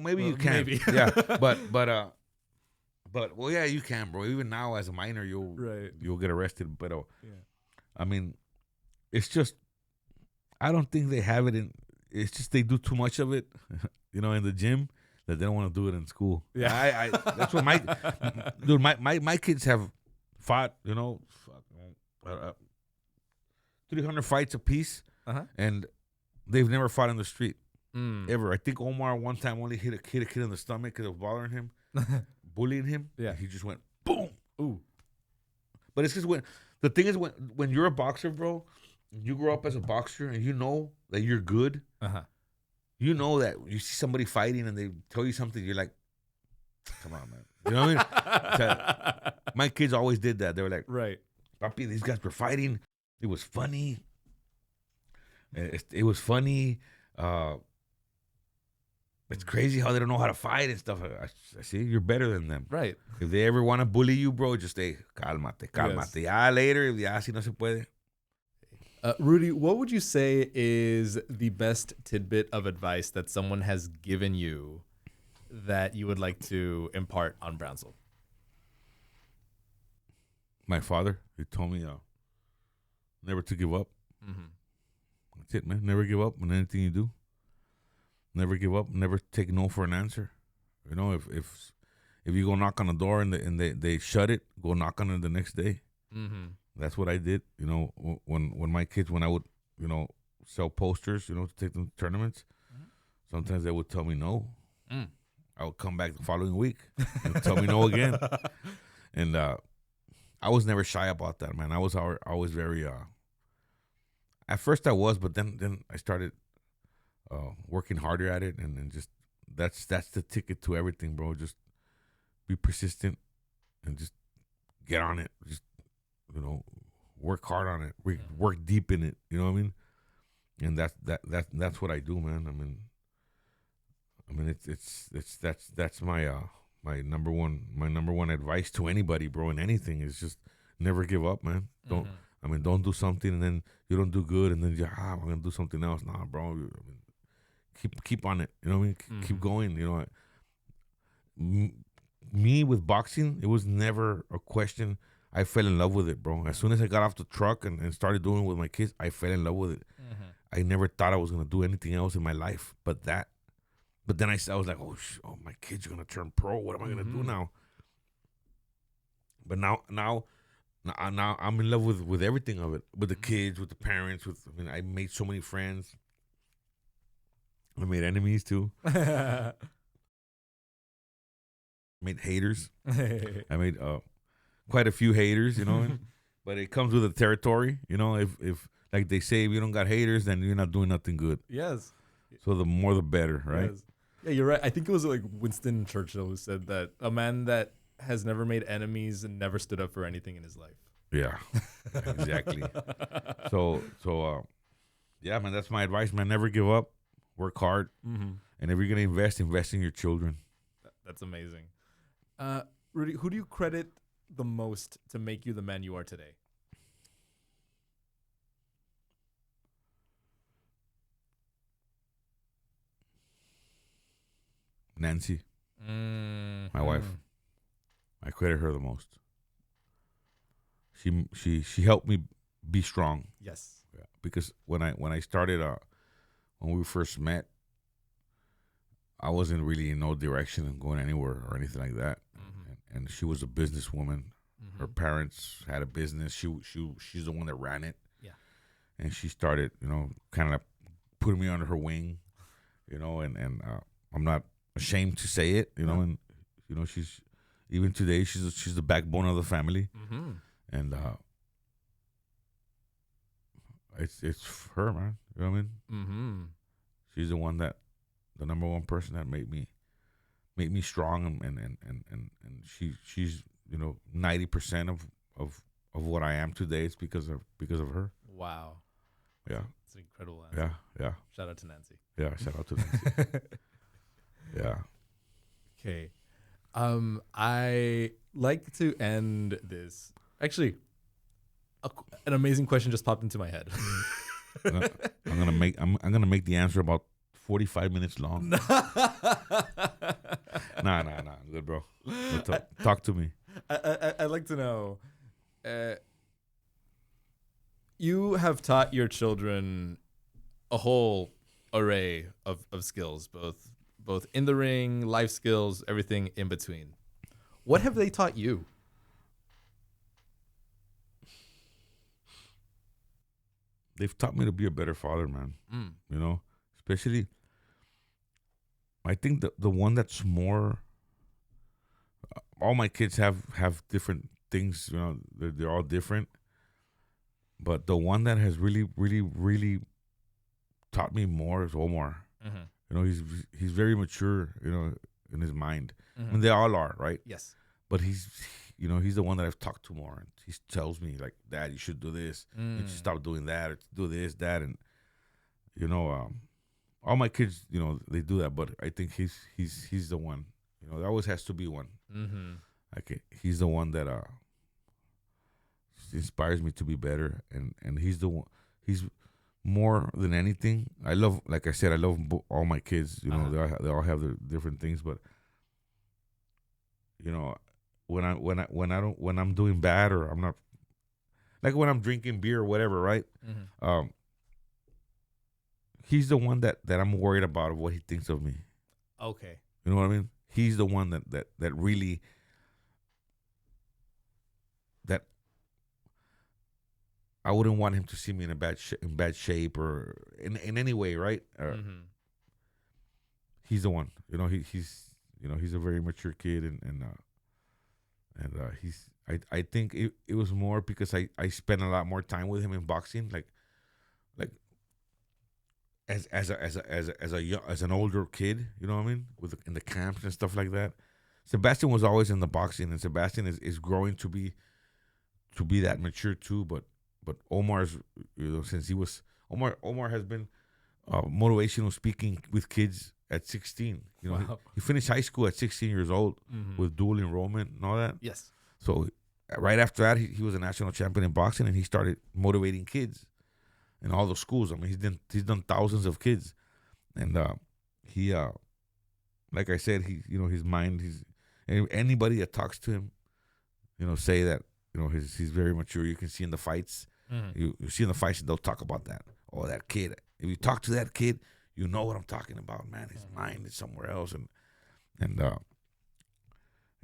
maybe you can. Maybe. Yeah, but well, yeah, you can, bro. Even now, as a minor, you'll get arrested. But I mean, it's just I don't think they have it in. It's just they do too much of it, in the gym that they don't want to do it in school. Yeah, that's what my kids have fought. 300 fights apiece, and they've never fought in the street. Ever. I think Omar one time only hit a kid in the stomach because it was bothering him, bullying him. Yeah. He just went boom. Ooh. But it's just the thing is when you're a boxer, bro, you grow up as a boxer and you know that you're good. You know that you see somebody fighting and they tell you something, you're like, come on, man. You know what I mean? My kids always did that. They were like, right, Papi, these guys were fighting. It was funny. It was funny. It's crazy how they don't know how to fight and stuff. I see you're better than them. Right. If they ever want to bully you, bro, just say, cálmate. Yes. Ya later, ya si no se puede. Rudy, what would you say is the best tidbit of advice that someone has given you that you would like to impart on Brownsville? My father, he told me never to give up. That's it, man. Never give up on anything you do. Never give up. Never take no for an answer. If you go knock on the door and they shut it, go knock on it the next day. That's what I did. When my kids, when I would, sell posters, to take them to tournaments, sometimes they would tell me no. I would come back the following week and tell me no again. And I was never shy about that, man. I was always very. At first I was, but then I started. working harder at it, and just that's the ticket to everything, bro. Just be persistent and just get on it. Just work hard on it. Work deep in it. You know what I mean? And that's what I do, man. I mean that's my my number one advice to anybody, bro, in anything is just never give up, man. Don't do something and then you don't do good and then I'm gonna do something else. Nah, bro. I mean, keep on it. You know what I mean? Keep going. You know, me with boxing, it was never a question. I fell in love with it, bro. As soon as I got off the truck and started doing it with my kids, I fell in love with it. I never thought I was gonna do anything else in my life but that. But then I was like, oh, my kids are gonna turn pro. What am I gonna do now? But now I'm in love with everything of it, with the kids, with the parents. I made so many friends. I made enemies too. Made haters. I made quite a few haters, but it comes with the territory. If like they say, if you don't got haters, then you're not doing nothing good. Yes. So the more the better, right? Yes. Yeah, you're right. I think it was like Winston Churchill who said that a man that has never made enemies and never stood up for anything in his life. Yeah, exactly. So yeah, man, that's my advice, man. Never give up. Work hard. And if you're going to invest in your children. That's amazing. Rudy, who do you credit the most to make you the man you are today? Nancy, my wife. I credit her the most. She helped me be strong. Yes. Yeah, because when I started when we first met, I wasn't really in no direction and going anywhere or anything like that. And she was a businesswoman. Her parents had a business. She's the one that ran it. Yeah. And she started, kind of putting me under her wing, and I'm not ashamed to say it, and she's even today she's the backbone of the family. And it's her, man. You know what I mean? She's the one the number one person that made me strong, and she's 90% of what I am today is because of her. Wow. Yeah. It's an incredible answer. Yeah. Shout out to Nancy. Yeah, shout out to Nancy. Yeah. Okay. I like to end this. Actually, an amazing question just popped into my head. I'm gonna make the answer about 45 minutes long. Nah, good, bro. Talk to me. I'd like to know. You have taught your children a whole array of skills, both in the ring, life skills, everything in between. What have they taught you? They've taught me to be a better father, man. Especially, I think the one that's more. All my kids have different things. They're all different. But the one that has really, really, really taught me more is Omar. He's very mature, in his mind. I mean, they all are, right? Yes. But he's the one that I've talked to more. And he tells me, like, Dad, you should do this. You should stop doing that, or do this, that. And, all my kids, they do that. But I think he's the one. There always has to be one. He's the one that inspires me to be better. And he's the one. He's more than anything. I love, like I said, I love all my kids. They all have their different things. But, when I'm doing bad, or I'm not, like when I'm drinking beer or whatever, right? He's the one that I'm worried about of what he thinks of me. Okay. You know what I mean? He's the one that really, that I wouldn't want him to see me in bad shape or in any way, right? He's the one. He's a very mature kid, and he's. I think it was more because I spent a lot more time with him in boxing. Like as an older kid, you know what I mean, in the camps and stuff like that. Sebastian was always in the boxing, and Sebastian is growing to be that mature too. But Omar's, since he was Omar has been motivational speaking with kids at 16. Wow. He finished high school at 16 years old with dual enrollment and all that. Yes. So right after that, he was a national champion in boxing, and he started motivating kids in all the schools. I mean, he's done thousands of kids, and he like I said, his mind, anybody that talks to him, say that he's very mature. You can see in the fights. You see in the fights, they'll talk about that. Oh, that kid. If you talk to that kid, you know what I'm talking about, man. His mind is somewhere else, and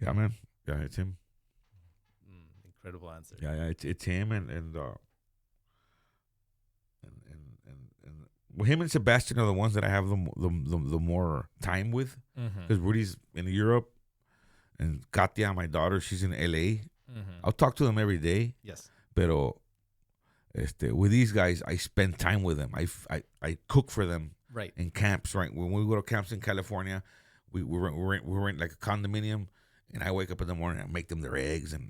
yeah, man, yeah, it's him. Incredible answer. Yeah, it's him, and well, him and Sebastian are the ones that I have the more time with, because Rudy's in Europe, and Katya, my daughter, she's in LA. I'll talk to them every day. Yes. Pero with these guys, I spend time with them. I cook for them. Right. In camps, right? When we go to camps in California, we rent like a condominium, and I wake up in the morning and make them their eggs and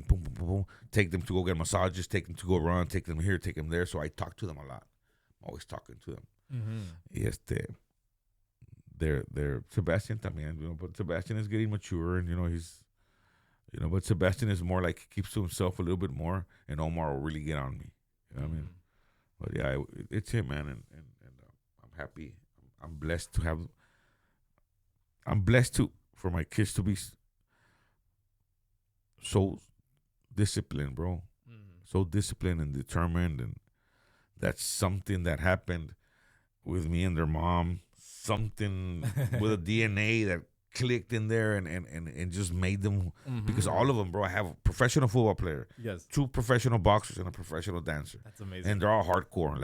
boom, boom, boom, boom. Take them to go get massages, take them to go run, take them here, take them there. So I talk to them a lot. I'm always talking to them. They're Sebastian también, but Sebastian is getting mature, and he's but Sebastian is more like keeps to himself a little bit more, and Omar will really get on me. You know what I mean? But yeah, it's him, man, and I'm happy. I'm blessed for my kids to be so disciplined, bro. So disciplined and determined, and that's something that happened with me and their mom. Something with a DNA that clicked in there and just made them, because all of them, bro. I have a professional football player, yes, 2 professional boxers, and a professional dancer. That's amazing. And they're all hardcore,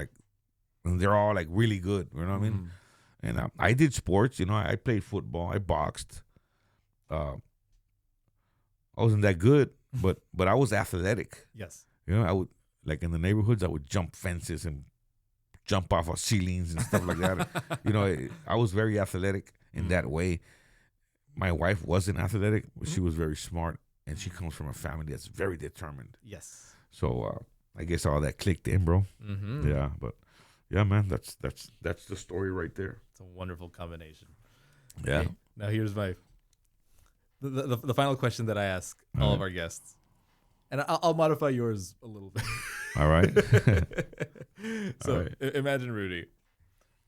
and they're all really good. You know what I mean? And I did sports. I played football. I boxed. I wasn't that good, but I was athletic. Yes. I would, like in the neighborhoods, I would jump fences and jump off of ceilings and stuff like that. I was very athletic in that way. My wife wasn't athletic, but she was very smart, and she comes from a family that's very determined. Yes. So I guess all that clicked in, bro. Yeah, but yeah, man, that's the story right there. It's a wonderful combination. Yeah. Okay, now here's the final question that I ask all of our guests, and I'll modify yours a little bit. All right. So all right. Imagine, Rudy,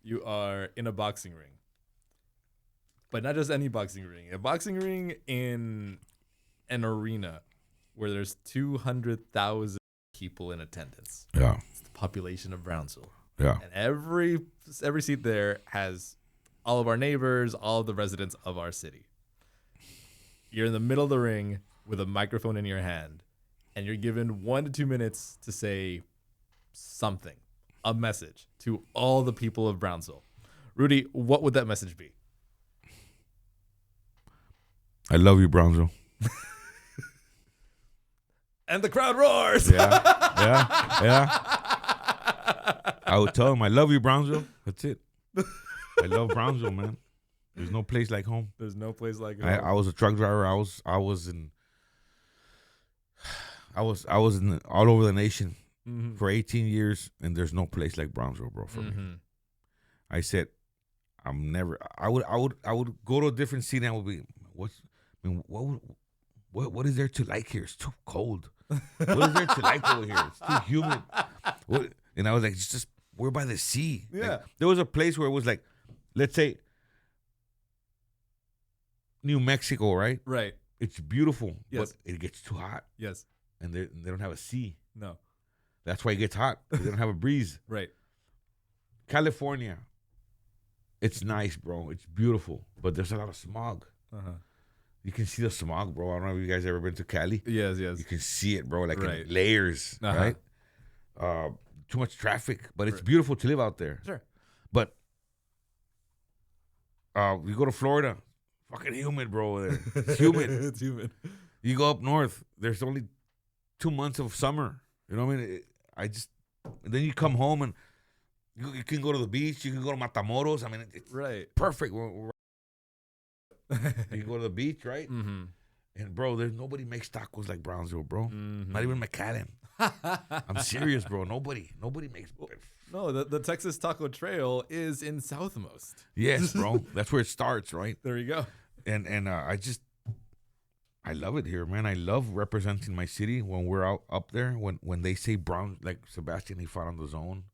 you are in a boxing ring, but not just any boxing ring. A boxing ring in an arena where there's 200,000 people in attendance. Yeah. It's the population of Brownsville. Yeah. And every seat there has all of our neighbors, all of the residents of our city. You're in the middle of the ring with a microphone in your hand, and you're given 1 to 2 minutes to say something, a message to all the people of Brownsville. Rudy, what would that message be? I love you, Brownsville. And the crowd roars. Yeah. I would tell them, I love you, Brownsville. That's it. I love Brownsville, man. There's no place like home. There's no place like home. I was a truck driver. I was in all over the nation for 18 years, and there's no place like Brownsville, bro, for me. I said, I would go to a different city, and I would be, what is there to like here? It's too cold. What is there to like over here? It's too humid. And I was like, it's just, we're by the sea. Yeah. Like, there was a place where it was like, let's say, New Mexico, right? Right. It's beautiful, Yes. but it gets too hot. Yes. And they don't have a sea. No. That's why it gets hot. They don't have a breeze. Right. California, it's nice, bro. It's beautiful, but there's a lot of smog. You can see the smog, bro. I don't know if you guys ever been to Cali. Yes, yes. You can see it, bro, like Right. in layers, right? Too much traffic, but it's beautiful to live out there. Sure. But you go to Florida, fucking humid, bro. There. It's humid. It's humid. You go up north, there's only 2 months of summer. You know what I mean? And then you come home, and You can go to the beach. You can go to Matamoros. I mean, it's perfect. You can go to the beach, right? Mm-hmm. And, bro, there's nobody makes tacos like Brownsville, bro. Mm-hmm. Not even McAllen. I'm serious, bro. Nobody makes. No, the Texas Taco Trail is in Southmost. Yes, bro. That's where it starts, right? There you go. And I love it here, man. I love representing my city when we're up there. When they say Brown, like Sebastian, he fought on the zone.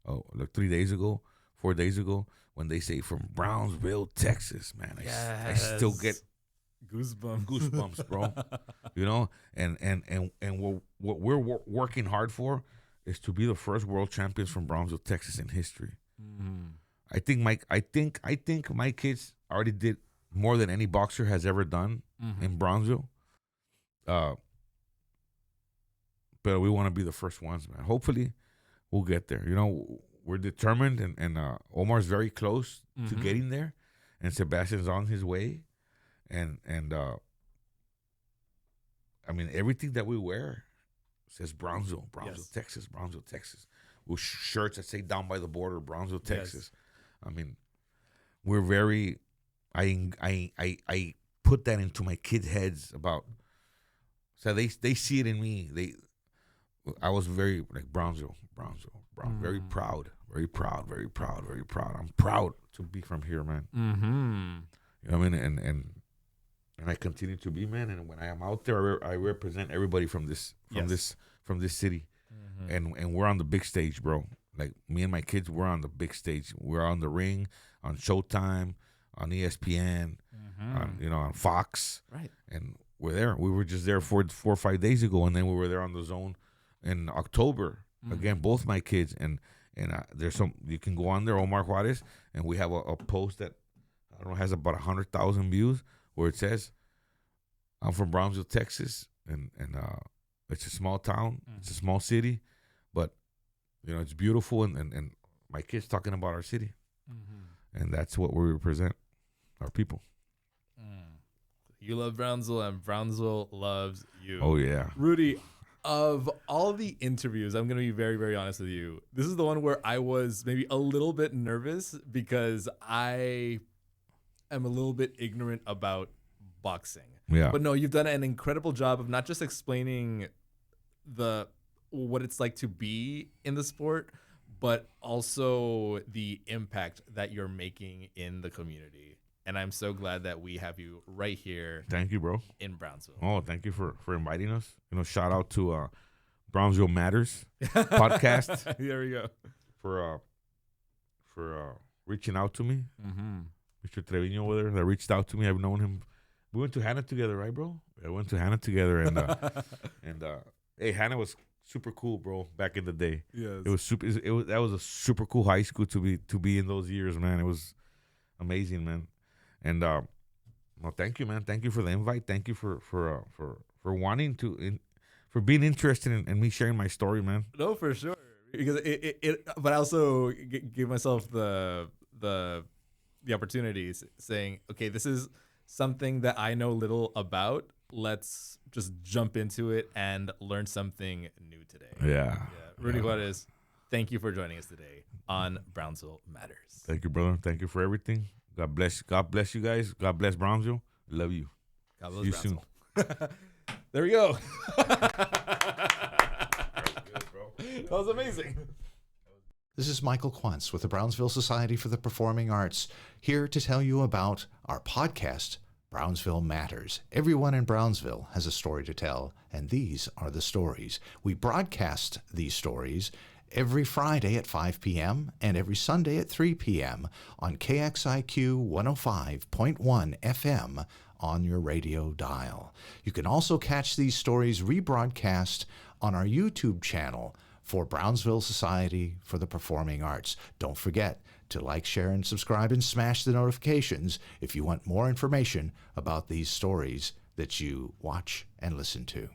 Oh, like 4 days ago, when they say from Brownsville, Texas, man, I still get goosebumps, bro. You know, and what we're working hard for is to be the first world champions from Brownsville, Texas in history. Mm-hmm. I think my kids already did more than any boxer has ever done in Brownsville. But we want to be the first ones, man. Hopefully, we'll get there. You know, we're determined, and Omar's very close to getting there, and Sebastian's on his way, and I mean, everything that we wear says Brownsville, Texas, Brownsville, Texas. With shirts that say "Down by the Border," Brownsville, Texas. Yes. I mean, we're very. I put that into my kids' heads about. So they see it in me. I was very like Brownsville, very proud. I'm proud to be from here, man. Mm-hmm. You know what I mean? And I continue to be, man. And when I am out there, I represent everybody from this city, and we're on the big stage, bro. Like me and my kids, we're on the big stage. We're on the ring, on Showtime, on ESPN, on Fox, right? And we're there. We were just there 4 or 5 days ago, and then we were there on the zone in October. Again, both my kids, and there's some. You can go on there, Omar Juarez, and we have a post that I don't know has about 100,000 views, where it says, "I'm from Brownsville, Texas," and it's a small town, it's a small city, but it's beautiful, and my kids talking about our city, and that's what we represent, our people. You love Brownsville, and Brownsville loves you. Oh yeah, Rudy. Of all the interviews, I'm going to be very, very honest with you. This is the one where I was maybe a little bit nervous because I am a little bit ignorant about boxing. Yeah. But no, you've done an incredible job of not just explaining what it's like to be in the sport, but also the impact that you're making in the community. And I'm so glad that we have you right here. Thank you, bro. In Brownsville. Oh, thank you for inviting us. Shout out to Brownsville Matters podcast. There we go. For reaching out to me. Mr. Trevino over there that reached out to me. I've known him. We went to Hannah together, right, bro? I went to Hannah together, and hey, Hannah was super cool, bro. Back in the day, yes, it was super. That was a super cool high school to be in those years, man. It was amazing, man. And well, thank you, man. Thank you for the invite. Thank you for wanting to, for being interested in me sharing my story, man. No, for sure. Because but I also give myself the opportunities, saying, okay, this is something that I know little about. Let's just jump into it and learn something new today. Yeah. Rudy Juarez, thank you for joining us today on Brownsville Matters. Thank you, brother. Thank you for everything. God bless you guys. God bless Brownsville. Love you. God bless See you Brownsville. soon. There we go. That was amazing. This is Michael Quantz with the Brownsville Society for the Performing Arts, here to tell you about our podcast, Brownsville Matters. Everyone in Brownsville has a story to tell, and these are the stories. We broadcast these stories every Friday at 5 p.m. and every Sunday at 3 p.m. on KXIQ 105.1 FM on your radio dial. You can also catch these stories rebroadcast on our YouTube channel for Brownsville Society for the Performing Arts. Don't forget to like, share, and subscribe, and smash the notifications if you want more information about these stories that you watch and listen to.